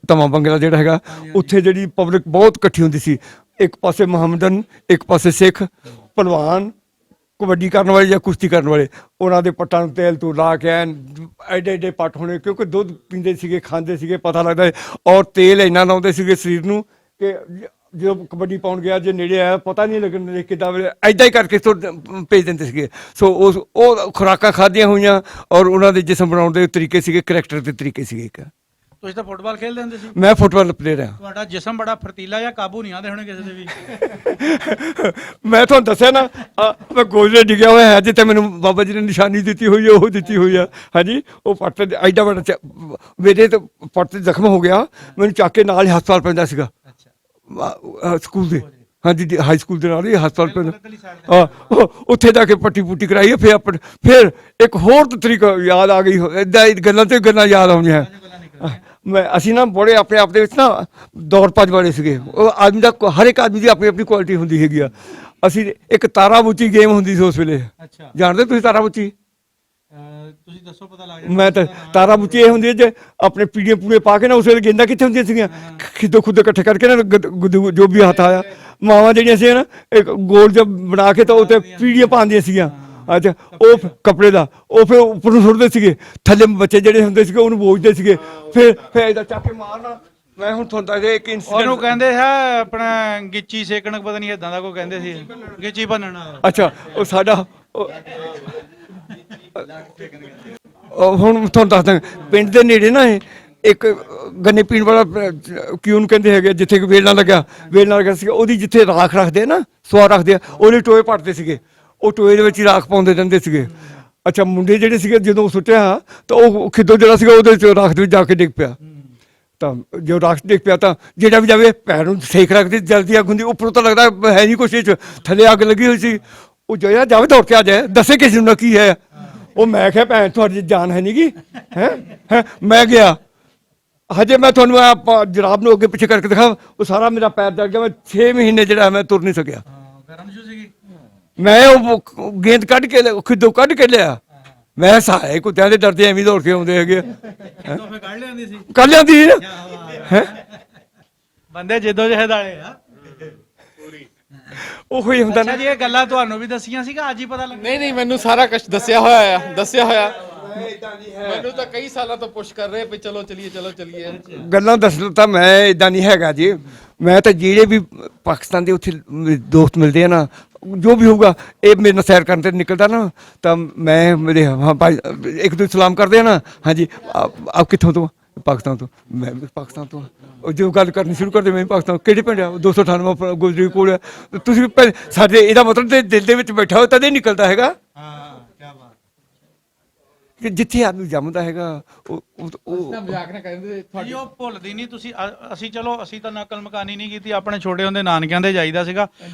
ਧਮਾ ਬੰਗਲਾ ਜਿਹੜਾ ਹੈਗਾ, ਉੱਥੇ ਜਿਹੜੀ ਪਬਲਿਕ ਬਹੁਤ ਇਕੱਠੀ ਹੁੰਦੀ ਸੀ। ਇੱਕ ਪਾਸੇ ਮੁਹੰਮਦਨ, ਇੱਕ ਪਾਸੇ ਸਿੱਖ ਪਹਿਲਵਾਨ, ਕਬੱਡੀ ਕਰਨ ਵਾਲੇ ਜਾਂ ਕੁਸ਼ਤੀ ਕਰਨ ਵਾਲੇ, ਉਹਨਾਂ ਦੇ ਪੱਟਾਂ ਨੂੰ ਤੇਲ ਤੋਂ ਲਾ ਕੇ ਐਡੇ ਪੱਟ ਹੋਣੇ, ਕਿਉਂਕਿ ਦੁੱਧ ਪੀਂਦੇ ਸੀਗੇ, ਖਾਂਦੇ ਸੀਗੇ, ਪਤਾ ਲੱਗਦਾ। ਔਰ ਤੇਲ ਇੰਨਾ ਲਾਉਂਦੇ ਸੀਗੇ ਸਰੀਰ ਨੂੰ ਕਿ ਜਦੋਂ ਕਬੱਡੀ ਪਾਉਣ ਗਿਆ, ਜੇ ਨੇੜੇ ਆਇਆ ਪਤਾ ਨਹੀਂ ਲੱਗਣ ਕਿੱਦਾਂ ਐਦਾਂ ਹੀ ਕਰਕੇ ਭੇਜ ਦਿੰਦੇ ਸੀਗੇ। ਸੋ ਉਹ ਖੁਰਾਕਾਂ ਖਾਧੀਆਂ ਹੋਈਆਂ, ਔਰ ਉਹਨਾਂ ਦੇ ਜਿਸਮ ਬਣਾਉਣ ਦੇ ਤਰੀਕੇ ਸੀਗੇ, ਕਰੈਕਟਰ ਦੇ ਤਰੀਕੇ ਸੀਗੇ। ਇੱਕ ਤੁਸੀਂ ਤਾਂ ਫੁੱਟਬਾਲ ਖੇਡਦੇ ਹੁੰਦੇ ਸੀ? ਮੈਂ ਫੁੱਟਬਾਲ ਪਲੇਅਰ ਹਾਂ। ਤੁਹਾਡਾ ਜਿਸਮ ਬੜਾ ਫਰਤੀਲਾ ਜਾਂ ਕਾਬੂ ਨਹੀਂ ਆਉਂਦੇ ਹੋਣੇ ਕਿਸੇ ਦੇ ਵੀ? ਮੈਂ ਤੁਹਾਨੂੰ ਦੱਸਿਆ ਨਾ, ਮੈਂ ਗੋਜਰੇ ਡਿੱਗਿਆ ਹੋਇਆ ਹੈ, ਜਿੱਥੇ ਮੈਨੂੰ ਬਾਬਾ ਜੀ ਨੇ ਨਿਸ਼ਾਨੀ ਦਿੱਤੀ ਹੋਈ ਹੈ, ਉਹ ਦਿੱਤੀ ਹੋਈ ਆ। ਹਾਂਜੀ, ਉਹ ਪੱਟ ਐਡਾ ਵੱਡਾ ਮੇਰੇ ਤੇ ਪੱਟ ਤੇ ਜ਼ਖਮ ਹੋ ਗਿਆ, ਮੈਨੂੰ ਚੱਕ ਕੇ ਨਾਲ ਹੀ ਹਸਪਤਾਲ ਪੈਂਦਾ ਸੀਗਾ, ਸਕੂਲ ਦੇ। ਹਾਂਜੀ, ਹਾਈ ਸਕੂਲ ਦੇ ਨਾਲ ਹੀ ਹਸਪਤਾਲ ਪੈਂਦਾ। ਉੱਥੇ ਜਾ ਕੇ ਪੱਟੀ ਪੁੱਟੀ ਕਰਾਈ। ਫਿਰ ਇੱਕ ਹੋਰ ਤਰੀਕਾ ਯਾਦ ਆ ਗਈ, ਏਦਾਂ ਗੱਲਾਂ ਤੇ ਗੱਲਾਂ ਯਾਦ ਆਉਂਦੀਆਂ। ਅਸੀਂ ਨਾ ਬੜੇ ਆਪਣੇ ਆਪ ਦੇ ਵਿੱਚ ਨਾ ਦੌੜ ਭੱਜ ਵਾਲੇ ਸੀਗੇ। ਉਹ ਆਦਮੀ ਦਾ, ਹਰ ਇੱਕ ਆਦਮੀ ਦੀ ਆਪਣੀ ਆਪਣੀ ਕੁਆਲਿਟੀ ਹੁੰਦੀ ਹੈਗੀ ਆ। ਅਸੀਂ ਇੱਕ ਤਾਰਾ ਬੁੱਚੀ ਗੇਮ ਹੁੰਦੀ ਸੀ ਉਸ ਵੇਲੇ, ਜਾਣਦੇ ਤੁਸੀਂ ਤਾਰਾ ਬੁੱਚੀ? ਤੁਸੀਂ ਦੱਸੋ, ਪਤਾ ਲੱਗ ਜਾਏ। ਮੈਂ ਤਾਂ ਤਾਰਾ ਬੁੱਚੀ ਇਹ ਹੁੰਦੀ ਹੈ ਜੇ ਆਪਣੇ ਪੀੜੀਆਂ ਪੂੜੇ ਪਾ ਕੇ ਨਾ, ਉਸ ਵੇਲੇ ਗੇਂਦਾਂ ਕਿੱਥੇ ਹੁੰਦੀਆਂ ਸੀਗੀਆਂ, ਖਿੱਦੋ ਖੁੱਦੇ ਇਕੱਠੇ ਕਰਕੇ ਨਾ, ਜੋ ਵੀ ਹੱਥ ਆਇਆ, ਮਾਵਾਂ ਜਿਹੜੀਆਂ ਸੀ ਨਾ ਇੱਕ ਗੋਲ ਜਿਹਾ ਬਣਾ ਕੇ ਤਾਂ ਉੱਤੇ ਪੀੜੀਆਂ ਪਾਉਂਦੀਆਂ ਸੀਗੀਆਂ। ਅੱਛਾ, ਉਹ ਕੱਪੜੇ ਦਾ ਉਹ ਫਿਰ ਉੱਪਰ ਨੂੰ ਸੁੱਟਦੇ ਸੀਗੇ, ਥੱਲੇ ਬੱਚੇ ਜਿਹੜੇ ਹੁੰਦੇ ਸੀਗੇ ਉਹਨੂੰ ਬੋਝਦੇ ਸੀਗੇ, ਫਿਰ ਇਹਦਾ ਚੱਕ ਕੇ ਮਾਰਨਾ। ਮੈਂ ਹੁਣ ਤੁਹਾਨੂੰ ਦੱਸਦਾ ਇੱਕ ਇਨਸੀਡੈਂਟ। ਉਹਨੂੰ ਕਹਿੰਦੇ ਹੈ ਆਪਣਾ ਗਿੱਚੀ ਸੇਕਣ, ਪਤਾ ਨਹੀਂ ਇਦਾਂ ਦਾ ਕੋਈ ਕਹਿੰਦੇ ਸੀ, ਗਿੱਚੀ ਭੰਨਣਾ। ਅੱਛਾ, ਉਹ ਸਾਡਾ ਹੁਣ ਤੁਹਾਨੂੰ ਦੱਸਦਾ, ਪਿੰਡ ਦੇ ਨੇੜੇ ਨਾ ਇੱਕ ਗੰਨੇ ਪੀਣ ਵਾਲਾ ਕਿਉਂ ਕਹਿੰਦੇ ਹੈਗੇ, ਜਿੱਥੇ ਵੇਲ ਨਾ ਲੱਗਾ ਸੀਗਾ, ਉਹਦੀ ਜਿੱਥੇ ਰਾਖ ਰੱਖਦੇ ਆ ਨਾ, ਸੁਆ ਰੱਖਦੇ ਆ, ਉਹਦੇ ਟੋਏ ਪੱਟਦੇ ਸੀਗੇ। ਉਹ ਟੋਏ ਦੇ ਵਿੱਚ ਹੀ ਰਾਖ ਪਾਉਂਦੇ ਰਹਿੰਦੇ ਸੀਗੇ। ਅੱਛਾ, ਮੁੰਡੇ ਜਿਹੜੇ ਸੀਗੇ ਜਦੋਂ ਸੁੱਟਿਆ ਤਾਂ ਉਹ ਖਿੱਦੋ ਜਿਹੜਾ ਸੀਗਾ ਉਹਦੇ ਵਿੱਚ ਰਾਖ ਦੇ ਵਿੱਚ ਜਾ ਕੇ ਡਿੱਗ ਪਿਆ। ਤਾਂ ਜੋ ਰਾਖ ਡਿੱਗ ਪਿਆ ਤਾਂ ਜਿਹੜਾ ਵੀ ਜਾਵੇ ਪੈਰ ਨੂੰ ਸੇਕ ਰੱਖਦੇ, ਜਲਦੀ ਅੱਗ ਹੁੰਦੀ, ਉੱਪਰੋਂ ਤਾਂ ਲੱਗਦਾ ਹੈ ਨਹੀਂ ਕੁਛ, ਥੱਲੇ ਅੱਗ ਲੱਗੀ ਹੋਈ ਸੀ। ਉਹ ਜਿਹੜਾ ਜਾਵੇ ਦੌੜ ਕੇ ਆ ਜਾਏ, ਦੱਸੇ ਕਿਸੇ ਨੂੰ ਕੀ ਹੈ। ਉਹ ਮੈਂ ਕਿਹਾ ਭੈਣ ਤੁਹਾਡੀ ਜਾਨ ਹੈ ਨਹੀਂ ਗੀ ਹੈ। ਮੈਂ ਗਿਆ, ਹਜੇ ਮੈਂ ਤੁਹਾਨੂੰ ਜਰਾਬ ਨੂੰ ਅੱਗੇ ਪਿੱਛੇ ਕਰਕੇ ਦਿਖਾ, ਉਹ ਸਾਰਾ ਮੇਰਾ ਪੈਰ ਦਰਦ ਗਿਆ। ਮੈਂ 6 ਮਹੀਨੇ ਜਿਹੜਾ ਮੈਂ ਤੁਰ ਨਹੀਂ ਸਕਿਆ। ਮੈਂ ਉਹ ਗੇਂਦ ਕੱਢ ਕੇ ਖਿੱਦੋ ਕੱਢ ਕੇ ਲਿਆ, ਮੈਂ ਸਹਾਏ ਕੁੱਤਿਆਂ ਦੇ ਡਰਦੇ ਐਵੇਂ ਦੌੜ ਕੇ ਆਉਂਦੇ ਹੈਗੇ ਆ। ਕਿਤੋਂ ਫੇ ਕੱਢ ਲਿਆਂਦੀ ਸੀ ਕਰ ਲਿਆਂਦੀ ਸੀ ਨਾ। ਬੰਦੇ ਜਿੱਦੋਂ ਜਹਿਦ ਵਾਲੇ ਆ। ਉਹੋ ਹੀ ਹੁੰਦਾ ਨਾ। ਅੱਛਾ ਜੀ, ਇਹ ਗੱਲਾਂ ਤੁਹਾਨੂੰ ਵੀ ਦੱਸੀਆਂ ਸੀਗਾ, ਅੱਜ ਹੀ ਪਤਾ ਲੱਗਾ? ਨਹੀਂ ਮੈਨੂੰ ਸਾਰਾ ਕੁਝ ਦੱਸਿਆ ਹੋਇਆ ਆ, ਦੱਸਿਆ ਹੋਇਆ। ਮੈਨੂੰ ਤਾਂ ਕਈ ਸਾਲਾਂ ਤੋਂ ਪੁਸ਼ ਕਰ ਰਹੇ ਵੀ ਚਲੋ ਚਲੀਏ। ਗੱਲਾਂ ਦੱਸ ਤਾਂ ਮੈਂ ਇਦਾਂ ਨਹੀਂ ਹੈਗਾ ਜੀ। ਮੈਂ ਤਾਂ ਜਿਹੜੇ ਵੀ ਪਾਕਿਸਤਾਨ ਦੇ ਉੱਥੇ ਦੋਸਤ ਮਿਲਦੇ ਆ ਨਾ, ਜੋ ਵੀ ਹੋਊਗਾ, ਇਹ ਮੇਰੇ ਨਾਲ ਸੈਰ ਕਰਨ ਤੇ ਨਿਕਲਦਾ ਨਾ, ਤਾਂ ਮੈਂ ਮੇਰੇ ਹਾਂ ਭਾਈ ਇੱਕ ਦੂਜੇ ਸਲਾਮ ਕਰਦੇ ਆ ਨਾ, ਹਾਂਜੀ ਆਪ ਕਿੱਥੋਂ ਤੋਂ? ਪਾਕਿਸਤਾਨ ਤੋਂ। ਮੈਂ ਵੀ ਪਾਕਿਸਤਾਨ ਤੋਂ। ਉਹ ਜੋ ਗੱਲ ਕਰਨੀ ਸ਼ੁਰੂ ਕਰਦੇ, ਮੈਂ ਵੀ ਪਾਕਿਸਤਾਨ। ਕਿਹੜੇ ਪਿੰਡ ਆ? 298 ਗੁਜਰੀ ਕੋਲ। ਤੁਸੀਂ ਸਾਡੇ, ਇਹਦਾ ਮਤਲਬ ਤੇ ਦਿਲ ਦੇ ਵਿੱਚ ਬੈਠਾ ਹੋ ਤਦੇ ਹੀ ਨਿਕਲਦਾ ਹੈਗਾ ਕਿ ਜਿੱਥੇ ਆਦਮੀ ਜੰਮਦਾ ਹੈਗਾ ਉਹ ਮਜ਼ਾਕ ਨਾ ਕਰਦੇ ਜੀ, ਉਹ ਭੁੱਲਦੀ ਨਹੀਂ ਤੁਸੀਂ। ਅਸੀਂ ਤਾਂ ਨਕਲ ਮਕਾਨੀ ਨਹੀਂ ਕੀਤੀ। ਆਪਣੇ ਛੋਟੇ ਹੁੰਦੇ ਨਾਨਕਿਆਂ ਦੇ ਜਾਈਦਾ ਸੀਗਾ।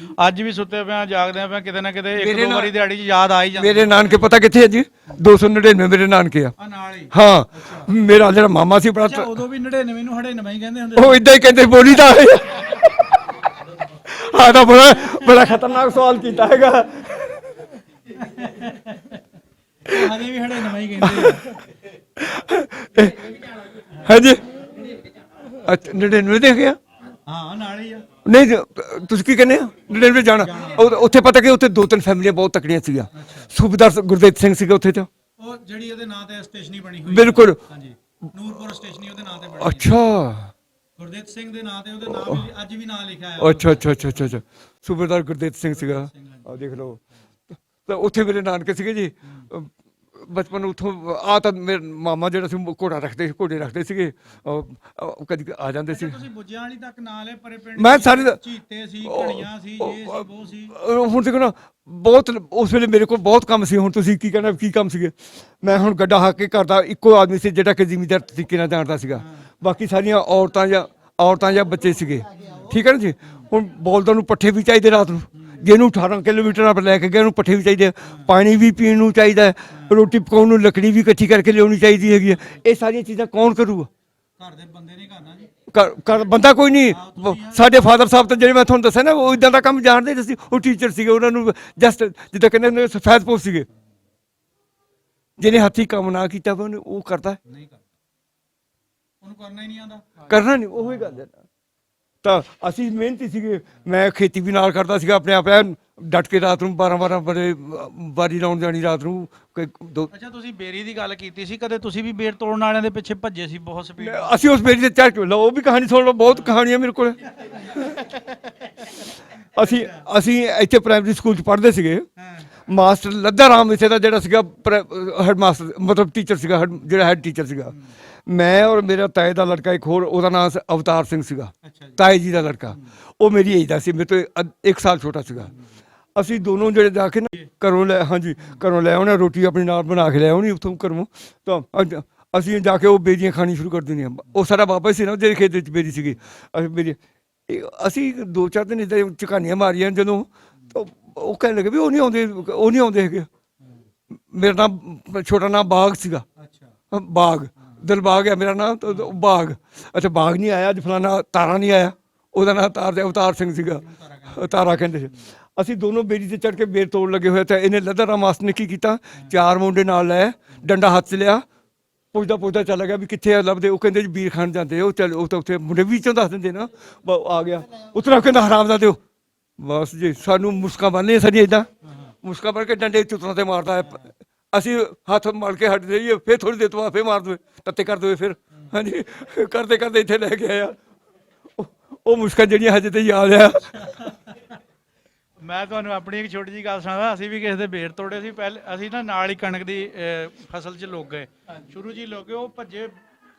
ਅੱਜ ਵੀ ਸੁੱਤੇ ਪਿਆ ਜਾਗਦੇ ਪਿਆ, ਕਿਤੇ ਨਾ ਕਿਤੇ ਇੱਕ ਦੋ ਵਾਰੀ ਦਿਹਾੜੀ 'ਚ ਯਾਦ ਆ ਹੀ ਜਾਂਦੀ। ਮੇਰੇ ਨਾਨਕੇ ਪਤਾ ਕਿੱਥੇ ਹੈ ਜੀ? 299 ਮੇਰੇ ਨਾਨਕੇ ਆ। ਨਾਲ ਹੀ। ਹਾਂ, ਮੇਰਾ ਜਿਹੜਾ ਮਾਮਾ ਸੀ ਬੜਾ, ਉਦੋਂ ਵੀ 99 ਨੂੰ 99 ਹੀ ਕਹਿੰਦੇ ਹੁੰਦੇ ਉਹ ਇਦਾਂ ਹੀ ਕਹਿੰਦੇ, ਬੋਲੀ ਦਾ ਹਾਂ। ਤਾਂ ਬੜਾ ਖਤਰਨਾਕ ਸਵਾਲ ਕੀਤਾ ਹੈਗਾ। ਹਜੇ ਵੀ 99 ਹੀ ਕਹਿੰਦੇ ਆ। ਹਾਂਜੀ, ਅੱਛਾ 99 ਦੇ ਗਿਆ। ਹਾਂ, ਨਾਲ ਹੀ ਆ। ਨਹੀਂ ਤੁਸੀਂ ਕੀ ਕਹਿੰਦੇ ਆ? 99 ਜਾਣਾ। ਉੱਥੇ ਪਤਾ ਕਿ ਉੱਥੇ 2-3 ਫੈਮਲੀਆਂ ਬਹੁਤ ਤਕੜੀਆਂ ਸੀਗੀਆਂ। ਸੂਬੇਦਾਰ ਗੁਰਦੇਵ ਸਿੰਘ ਸੀਗਾ ਉੱਥੇ। ਤਾਂ ਉਹ ਜਿਹੜੀ ਉਹਦੇ ਨਾਂ ਤੇ ਸਟੇਸ਼ਨੀ ਬਣੀ ਹੋਈ। ਬਿਲਕੁਲ। ਹਾਂਜੀ, ਨੂਰਪੁਰ ਸਟੇਸ਼ਨੀ ਉਹਦੇ ਨਾਂ ਤੇ ਬਣੀ। ਅੱਛਾ, ਗੁਰਦੇਵ ਸਿੰਘ ਦੇ ਨਾਂ ਤੇ ਉਹਦੇ ਨਾਮ ਵੀ ਅੱਜ ਵੀ ਨਾਂ ਲਿਖਿਆ ਹੈ। ਅੱਛਾ। ਸੂਬੇਦਾਰ ਗੁਰਦੇਵ ਸਿੰਘ ਸੀਗਾ। ਆ ਦੇਖ ਲਓ। ਤਾਂ ਉੱਥੇ ਮੇਰੇ ਨਾਨਕੇ ਸੀਗੇ ਜੀ। ਬਚਪਨ ਉੱਥੋਂ ਆ ਤਾਂ ਮੇਰੇ ਮਾਮਾ ਜਿਹੜਾ ਸੀ ਘੋੜੇ ਰੱਖਦੇ ਸੀਗੇ। ਕਦੀ ਆ ਜਾਂਦੇ ਸੀ। ਤੁਸੀਂ ਬੁੱਝਿਆਂ ਵਾਲੀ ਤੱਕ ਨਾਂ ਲੈ, ਪਰੇ ਪਿੰਡ ਮੈਂ ਸਾਰੇ ਚੀਤੇ ਸੀ, ਘੜੀਆਂ ਸੀ, ਇਹ ਸੀ, ਉਹ ਸੀ। ਹੁਣ ਦੇਖੋ ਨਾ, ਬਹੁਤ ਉਸ ਵੇਲੇ ਮੇਰੇ ਕੋਲ ਬਹੁਤ ਕੰਮ ਸੀ। ਹੁਣ ਤੁਸੀਂ ਕੀ ਕਹਿਣਾ, ਕੀ ਕੰਮ ਸੀਗੇ? ਮੈਂ ਹੁਣ ਗੱਡਾ ਹਾ ਕੇ ਕਰਦਾ ਇੱਕੋ ਆਦਮੀ ਸੀ ਜਿਹੜਾ ਕਿ ਜ਼ਿਮੀਂਦਾਰ ਤਰੀਕੇ ਨਾਲ ਜਾਣਦਾ ਸੀਗਾ। ਬਾਕੀ ਸਾਰੀਆਂ ਔਰਤਾਂ ਜਾਂ ਬੱਚੇ ਸੀਗੇ। ਠੀਕ ਹੈ ਨਾ ਜੀ। ਹੁਣ ਬੋਲਦਾਂ ਨੂੰ ਪੱਠੇ ਵੀ ਚਾਹੀਦੇ ਰਾਤ ਨੂੰ। ਜਿਹਨੂੰ 18 ਕਿਲੋਮੀਟਰ ਪਰ ਲੈ ਕੇ ਗਏ ਉਹਨੂੰ ਪੱਠੇ ਵੀ ਚਾਹੀਦੇ, ਪਾਣੀ ਵੀ ਪੀਣ ਨੂੰ ਚਾਹੀਦਾ, ਰੋਟੀ ਪਕਾਉਣ ਨੂੰ ਲੱਕੜੀ ਵੀ ਇਕੱਠੀ ਕਰਕੇ ਲਿਆਉਣੀ ਚਾਹੀਦੀ ਹੈਗੀ ਹੈ। ਇਹ ਸਾਰੀਆਂ ਚੀਜ਼ਾਂ ਕੌਣ ਕਰੂਗਾ? ਘਰ ਦੇ ਬੰਦੇ ਨੇ ਕਰਨਾ ਜੀ। ਬੰਦਾ ਕੋਈ ਨਹੀਂ। ਸਾਡੇ ਫਾਦਰ ਸਾਹਿਬ ਤਾਂ ਜਿਹੜੇ ਮੈਂ ਤੁਹਾਨੂੰ ਦੱਸਿਆ ਨਾ, ਉਹ ਇਦਾਂ ਦਾ ਕੰਮ ਜਾਣਦੇ ਸੀ। ਉਹ ਟੀਚਰ ਸੀਗੇ। ਉਹਨਾਂ ਨੂੰ ਜਸਟ ਜਿੱਦਾਂ ਕਹਿੰਦੇ ਹੁੰਦੇ ਸਫੈਦਪੋਸ਼ ਸੀਗੇ। ਜਿਹਨੇ ਹੱਥੀਂ ਕੰਮ ਨਾ ਕੀਤਾ ਉਹ ਕਰਦਾ ਨਹੀਂ ਕਰਦਾ, ਉਹਨੂੰ ਕਰਨਾ ਹੀ ਨਹੀਂ ਆਉਂਦਾ। ਕਰਨਾ ਨਹੀਂ, ਉਹੀ ਗੱਲ ਹੈ। ਤਾਂ ਅਸੀਂ ਮਿਹਨਤੀ ਸੀਗੇ। ਮੈਂ ਖੇਤੀ ਵੀ ਨਾਲ ਕਰਦਾ ਸੀਗਾ ਆਪਣੇ ਆਪ। ਡਟ ਕੇ ਰਾਤ ਨੂੰ 12 ਬੜੇ ਬਾਰੀ ਲਾਉਣ ਜਾਣੀ ਰਾਤ ਨੂੰ। ਅੱਛਾ, ਤੁਸੀਂ ਬੇਰੀ ਦੀ ਗੱਲ ਕੀਤੀ ਸੀ, ਕਦੇ ਤੁਸੀਂ ਵੀ ਬੇਰ ਤੋੜਨ ਵਾਲਿਆਂ ਦੇ ਪਿੱਛੇ ਭੱਜੇ ਸੀ ਬਹੁਤ ਸਪੀਡ? ਅਸੀਂ ਉਸ ਬੇਰੀ ਤੇ ਚੜ੍ਹ ਕੇ ਲਓ, ਉਹ ਵੀ ਕਹਾਣੀ ਸੁਣ ਲਓ। ਬਹੁਤ ਕਹਾਣੀਆਂ ਮੇਰੇ ਕੋਲ। ਅਸੀਂ ਇੱਥੇ ਪ੍ਰਾਇਮਰੀ ਸਕੂਲ 'ਚ ਪੜ੍ਹਦੇ ਸੀਗੇ। ਮਾਸਟਰ ਲੱਦਾ ਰਾਮ ਇੱਥੇ ਦਾ ਜਿਹੜਾ ਸੀਗਾ ਹੈਡ ਮਾਸਟਰ, ਮਤਲਬ ਟੀਚਰ ਸੀਗਾ, ਜਿਹੜਾ ਹੈਡ ਟੀਚਰ ਸੀਗਾ। ਮੈਂ ਔਰ ਮੇਰਾ ਤਾਏ ਦਾ ਲੜਕਾ ਇੱਕ ਹੋਰ, ਉਹਦਾ ਨਾਮ ਅਵਤਾਰ ਸਿੰਘ ਸੀਗਾ। ਤਾਏ ਜੀ ਦਾ ਲੜਕਾ। ਉਹ ਮੇਰੀ ਏਜ ਦਾ ਸੀ, ਮੇਰੇ ਤੋਂ 1 ਸਾਲ ਛੋਟਾ ਸੀਗਾ। ਅਸੀਂ ਦੋਨੋਂ ਜਿਹੜੇ ਜਾ ਕੇ ਨਾ ਘਰੋਂ ਲੈ ਆਉਣਾ, ਰੋਟੀ ਆਪਣੀ ਨਾਲ ਬਣਾ ਕੇ ਲੈ ਆਉਣੀ ਉੱਥੋਂ ਘਰੋਂ। ਤਾਂ ਅਸੀਂ ਜਾ ਕੇ ਉਹ ਬੇਰੀਆਂ ਖਾਣੀ ਸ਼ੁਰੂ ਕਰ ਦਿੰਦੀਆਂ। ਉਹ ਸਾਡਾ ਬਾਬਾ ਸੀ ਨਾ, ਜਿਹੜੇ ਖੇਤ ਵਿੱਚ ਬੇਰੀ ਸੀਗੀ। ਅਸੀਂ 2-4 ਦਿਨ ਇੱਦਾਂ ਝਕਾਨੀਆਂ ਮਾਰੀਆਂ। ਜਦੋਂ ਉਹ ਕਹਿਣ ਲੱਗੇ ਵੀ ਉਹ ਨਹੀਂ ਆਉਂਦੇ ਹੈਗੇ। ਮੇਰਾ ਨਾਮ ਛੋਟਾ ਨਾਮ ਬਾਗ ਸੀਗਾ। ਬਾਗ, ਦਿਲਬਾਗ ਹੈ ਮੇਰਾ ਨਾਮ। ਬਾਗ, ਅੱਛਾ ਬਾਗ ਨਹੀਂ ਆਇਆ ਅੱਜ, ਫਲਾਣਾ ਤਾਰਾ ਨਹੀਂ ਆਇਆ। ਉਹਦਾ ਨਾਮ ਅਵਤਾਰ ਸਿੰਘ ਸੀਗਾ। ਤਾਰਾ ਕਹਿੰਦੇ ਸੀ। ਅਸੀਂ ਦੋਨੋਂ ਬੇਰੀ ਤੇ ਚੜ੍ਹ ਕੇ ਬੇਰ ਤੋੜ ਲੱਗੇ ਹੋਏ। ਤਾਂ ਇਹਨੇ ਲੱਦਾ ਰਾਮ ਮਾਸਟਰ ਨੇ ਕੀ ਕੀਤਾ, 4 ਮੁੰਡੇ ਨਾਲ ਲੈ, ਡੰਡਾ ਹੱਥ 'ਚ ਲਿਆ, ਪੁੱਛਦਾ ਚੱਲ ਗਿਆ ਵੀ ਕਿੱਥੇ ਆ ਲੱਭਦੇ। ਉਹ ਕਹਿੰਦੇ ਜੀ ਬੀਰ ਖਾਣ ਜਾਂਦੇ। ਉਹ ਚੱਲ, ਉਹ ਤਾਂ ਉੱਥੇ ਮੁੰਡੇ ਵੀ ਚੋਂ ਦੱਸ ਦਿੰਦੇ ਨਾ। ਆ ਗਿਆ ਉਤਰਾ, ਕਹਿੰਦਾ ਹਰਾਮ ਦਾ ਦਿਓ। ਬਸ ਜੀ, ਸਾਨੂੰ ਮੁਸਕਾਂ ਬੰਨ੍ਹਨੀਆਂ ਸਾਡੀਆਂ ਇੱਦਾਂ। ਮੁਸਕਾਂ ਬੰਨ੍ਹ ਕੇ ਡੰਡੇ ਚੁੱਤਰਾਂ ਤੇ ਮਾਰਦਾ। ਅਸੀਂ ਹੱਥ ਮਲ ਕੇ ਹਟ ਜਾਈਏ, ਫਿਰ ਥੋੜ੍ਹੀ ਦੇਰ ਤੋਂ ਬਾਅਦ ਫਿਰ ਮਾਰ ਦੇਵੇ, ਤੱਤੇ ਕਰ ਦੇਵੇ ਫਿਰ। ਹਾਂਜੀ, ਕਰਦੇ ਇੱਥੇ ਲੈ ਕੇ ਆਇਆ। ਉਹ ਮੁਸਕਾਂ ਜਿਹੜੀਆਂ ਹਜੇ ਤੇ ਯਾਦ ਆ। ਮੈਂ ਤੁਹਾਨੂੰ ਆਪਣੀ ਇੱਕ ਛੋਟੀ ਜਿਹੀ ਗੱਲ ਸੁਣਾਦਾ। ਅਸੀਂ ਵੀ ਕਿਸੇ ਦੇ ਬੇਰ ਤੋੜੇ ਸੀ। ਪਹਿਲੇ ਅਸੀਂ ਨਾ ਨਾਲ ਹੀ ਕਣਕ ਦੀ ਫਸਲ 'ਚ ਲੁੱਕ ਗਏ। ਸ਼ੁਰੂ 'ਚ ਹੀ ਲੁੱਕ ਗਏ। ਉਹ ਭੱਜੇ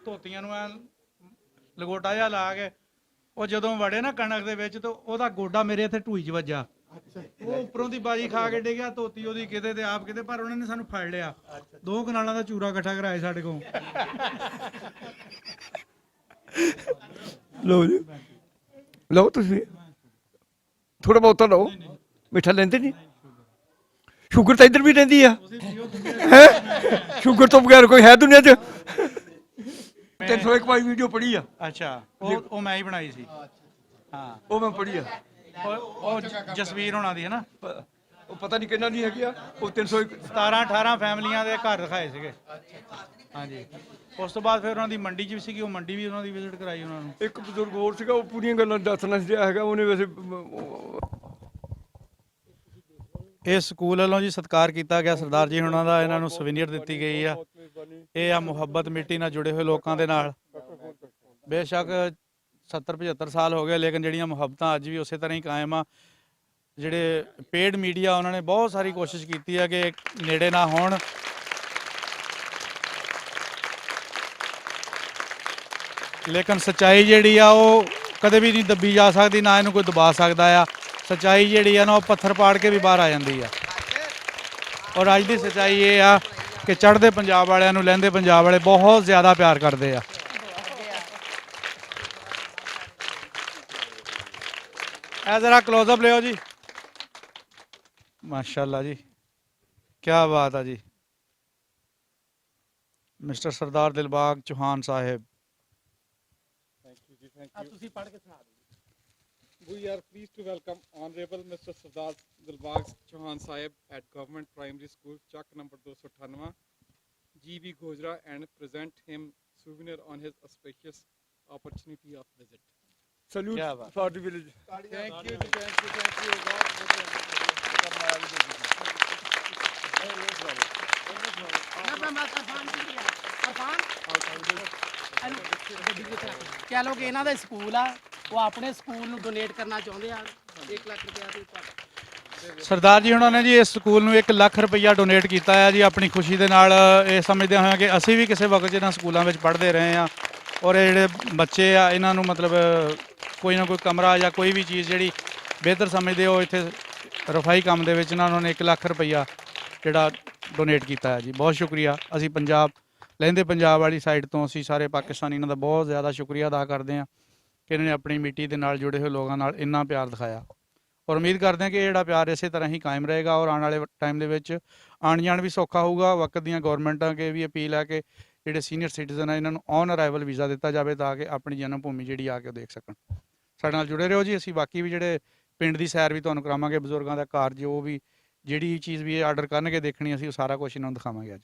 ਧੋਤੀਆਂ ਨੂੰ ਐ ਲਗੋਟਾ ਜਿਹਾ ਲਾ ਕੇ। ਉਹ ਜਦੋਂ ਵੜੇ ਨਾ ਕਣਕ ਦੇ ਵਿੱਚ, ਤਾਂ ਉਹਦਾ ਗੋਡਾ ਮੇਰੇ ਇੱਥੇ ਢੂਈ 'ਚ ਵੱਜਾ। ਉਹ ਉੱਪਰੋਂ ਦੀ ਬਾਜੀ ਖਾ ਕੇ ਡਿੱਗਿਆ। ਧੋਤੀ ਉਹਦੀ ਕਿਤੇ ਤੇ ਆਪ ਕਿਤੇ, ਪਰ ਉਹਨਾਂ ਨੇ ਸਾਨੂੰ ਫੜ ਲਿਆ। 2 ਕਨਾਲਾਂ ਦਾ ਚੂਰਾ ਇਕੱਠਾ ਕਰਾਇਆ ਸਾਡੇ ਕੋਲ। ਲਓ ਜੀ, ਲਓ ਤੁਸੀਂ ਥੋੜਾ ਬਹੁਤਾ ਲਓ। ਮਿੱਠਾ ਲੈਂਦੇ ਨਹੀਂ? ਸ਼ੂਗਰ ਤਾਂ ਇੱਧਰ ਵੀ ਰਹਿੰਦੀ ਆ। ਸ਼ੂਗਰ ਤੋਂ ਬਗੈਰ ਕੋਈ ਹੈ ਦੁਨੀਆ 'ਚ? 301 ਵਾਲੀ ਵੀਡੀਓ ਪੜ੍ਹੀ ਆ। ਅੱਛਾ, ਉਹ ਮੈਂ ਹੀ ਬਣਾਈ ਸੀ। ਹਾਂ, ਉਹ ਮੈਂ ਪੜ੍ਹੀ ਆ। ਉਹ ਜਸਵੀਰ ਹੋਣਾ ਦੀ ਹੈ ਨਾ। ਉਹ ਪਤਾ ਨਹੀਂ ਕਿੰਨਾ ਦੀ ਹੈਗੀ ਆ ਉਹ 301 17 18 ਫੈਮਲੀਆਂ ਦੇ ਘਰ ਦਿਖਾਏ ਸੀਗੇ ਹਾਂਜੀ ਉਸ ਤੋਂ ਬਾਅਦ ਫਿਰ ਉਹਨਾਂ ਦੀ ਮੰਡੀ 'ਚ ਵੀ ਸੀਗੀ ਉਹ ਮੰਡੀ ਵੀ ਉਹਨਾਂ ਦੀ ਵਿਜ਼ਿਟ ਕਰਾਈ ਉਹਨਾਂ ਨੂੰ ਇੱਕ ਬਜ਼ੁਰਗ ਹੋਰ ਸੀਗਾ ਉਹ ਪੂਰੀਆਂ ਗੱਲਾਂ ਦੱਸਣਾ ਸੀ ਹੈਗਾ ਉਹਨੇ ਵੈਸੇ ਇਹ ਸਕੂਲ ਵੱਲੋਂ ਜੀ ਸਤਿਕਾਰ ਕੀਤਾ ਗਿਆ ਸਰਦਾਰ ਜੀ ਹੁਣਾਂ ਦਾ ਇਹਨਾਂ ਨੂੰ ਸਵੀਨੀਅਰ ਦਿੱਤੀ ਗਈ ਆ ਇਹ ਆ ਮੁਹੱਬਤ ਮਿੱਟੀ ਨਾਲ ਜੁੜੇ ਹੋਏ ਲੋਕਾਂ ਦੇ ਨਾਲ ਬੇਸ਼ੱਕ 70 75 ਸਾਲ ਹੋ ਗਏ ਲੇਕਿਨ ਜਿਹੜੀਆਂ ਮੁਹੱਬਤਾਂ ਅੱਜ ਵੀ ਉਸੇ ਤਰ੍ਹਾਂ ਹੀ ਕਾਇਮ ਆ ਜਿਹੜੇ ਪੇਡ ਮੀਡੀਆ ਉਹਨਾਂ ਨੇ ਬਹੁਤ ਸਾਰੀ ਕੋਸ਼ਿਸ਼ ਕੀਤੀ ਆ ਕਿ ਨੇੜੇ ਨਾ ਹੋਣ ਲੇਕਿਨ ਸੱਚਾਈ ਜਿਹੜੀ ਆ ਉਹ ਕਦੇ ਵੀ ਨਹੀਂ ਦੱਬੀ ਜਾ ਸਕਦੀ ਨਾ ਇਹਨੂੰ ਕੋਈ ਦਬਾ ਸਕਦਾ ਆ ਸੱਚਾਈ ਜਿਹੜੀ ਆ ਨਾ ਉਹ ਪੱਥਰ ਪਾੜ ਕੇ ਵੀ ਬਾਹਰ ਆ ਜਾਂਦੀ ਆ ਔਰ ਅੱਜ ਦੀ ਸੱਚਾਈ ਇਹ ਆ ਕਿ ਚੜ੍ਹਦੇ ਪੰਜਾਬ ਵਾਲਿਆਂ ਨੂੰ ਲਹਿੰਦੇ ਪੰਜਾਬ ਵਾਲੇ ਬਹੁਤ ਜ਼ਿਆਦਾ ਪਿਆਰ ਕਰਦੇ ਆ ਇਹ ਜ਼ਰਾ ਕਲੋਜ਼ਅਪ ਲਿਓ ਜੀ ਮਾਸ਼ਾਅੱਲਾ ਜੀ ਕੀ ਬਾਤ ਆ ਜੀ ਮਿਸਟਰ ਸਰਦਾਰ ਦਿਲਬਾਗ ਚੌਹਾਨ ਸਾਹਿਬ ਤੁਸੀਂ ਪੜ੍ਹ ਕੇ ਸੁਣਾ ਦਿਓ We are pleased to welcome Honorable Mr. Sardar Dilbag Chauhan Sahib at Government Primary School, Chak number 298, GB Gojra, and present him souvenir on his auspicious opportunity of visit. Salute ਕਿਆ ਬਾਤ। For the village Thank you, thank you. ਕਹਿ ਲਓ ਕਿ ਇਹਨਾਂ ਦਾ school ਆ ਉਹ ਆਪਣੇ school ਨੂੰ donate ਕਰਨਾ ਚਾਹੁੰਦੇ ਆ 1 ਲੱਖ ਰੁਪਇਆ ਤੇ ਤੁਹਾਡਾ ਸਰਦਾਰ ਜੀ ਉਹਨਾਂ ਨੇ ਜੀ ਇਸ ਸਕੂਲ ਨੂੰ 1 ਲੱਖ ਰੁਪਈਆ ਡੋਨੇਟ ਕੀਤਾ ਹੈ ਜੀ ਆਪਣੀ ਖੁਸ਼ੀ ਦੇ ਨਾਲ ਇਹ ਸਮਝਦੇ ਹੋਏ ਕਿ ਅਸੀਂ ਵੀ ਕਿਸੇ ਵਕਤ ਇਹਨਾਂ ਸਕੂਲਾਂ ਵਿੱਚ ਪੜ੍ਹਦੇ ਰਹੇ ਹਾਂ ਔਰ ਇਹ ਜਿਹੜੇ ਬੱਚੇ ਆ ਇਹਨਾਂ ਨੂੰ ਮਤਲਬ ਕੋਈ ਨਾ ਕੋਈ ਕਮਰਾ ਜਾਂ ਕੋਈ ਵੀ ਚੀਜ਼ ਜਿਹੜੀ ਬਿਹਤਰ ਸਮਝਦੇ ਹੋ ਇੱਥੇ ਰਫਾਈ ਕੰਮ ਦੇ ਵਿੱਚ ਉਹਨਾਂ ਨੇ 1 ਲੱਖ ਰੁਪਈਆ ਜਿਹੜਾ ਡੋਨੇਟ ਕੀਤਾ ਹੈ ਜੀ ਬਹੁਤ ਸ਼ੁਕਰੀਆ ਅਸੀਂ ਪੰਜਾਬ ਲਹਿੰਦੇ ਪੰਜਾਬ ਵਾਲੀ ਸਾਈਡ ਤੋਂ ਅਸੀਂ ਸਾਰੇ ਪਾਕਿਸਤਾਨੀ ਇਹਨਾਂ ਦਾ ਬਹੁਤ ਜ਼ਿਆਦਾ ਸ਼ੁਕਰੀਆ ਅਦਾ ਕਰਦੇ ਹਾਂ ਕਿ ਇਹਨਾਂ ਨੇ ਆਪਣੀ ਮਿੱਟੀ ਦੇ ਨਾਲ ਜੁੜੇ ਹੋਏ ਲੋਕਾਂ ਨਾਲ ਇੰਨਾ ਪਿਆਰ ਦਿਖਾਇਆ ਔਰ ਉਮੀਦ ਕਰਦੇ ਹਾਂ ਕਿ ਇਹ ਜਿਹੜਾ ਪਿਆਰ ਇਸੇ ਤਰ੍ਹਾਂ ਹੀ ਕਾਇਮ ਰਹੇਗਾ ਔਰ ਆਉਣ ਵਾਲੇ ਟਾਈਮ ਦੇ ਵਿੱਚ ਆਉਣ ਜਾਣ ਵੀ ਸੌਖਾ ਹੋਊਗਾ ਵਕਤ ਦੀਆਂ ਗੌਰਮੈਂਟਾਂ ਅੱਗੇ ਵੀ ਅਪੀਲ ਹੈ ਕਿ ਜਿਹੜੇ ਸੀਨੀਅਰ ਸਿਟੀਜ਼ਨ ਆ ਇਹਨਾਂ ਨੂੰ ਔਨ ਅਰਾਈਵਲ ਵੀਜ਼ਾ ਦਿੱਤਾ ਜਾਵੇ ਤਾਂ ਕਿ ਆਪਣੀ ਜਨਮ ਭੂਮੀ ਜਿਹੜੀ ਆ ਕੇ ਉਹ ਦੇਖ ਸਕਣ ਸਾਡੇ ਨਾਲ ਜੁੜੇ ਰਹੋ ਜੀ ਅਸੀਂ ਬਾਕੀ ਵੀ ਜਿਹੜੇ ਪਿੰਡ ਦੀ ਸੈਰ ਵੀ ਤੁਹਾਨੂੰ ਕਰਾਵਾਂਗੇ ਬਜ਼ੁਰਗਾਂ ਦਾ ਘਰ ਜੋ ਵੀ ਜਿਹੜੀ ਚੀਜ਼ ਵੀ ਇਹ ਆਰਡਰ ਕਰਨਗੇ ਦੇਖਣੀ ਅਸੀਂ ਉਹ ਸਾਰਾ ਕੁਝ ਇਹਨਾਂ ਨੂੰ ਦਿਖਾਵਾਂਗੇ ਅੱਜ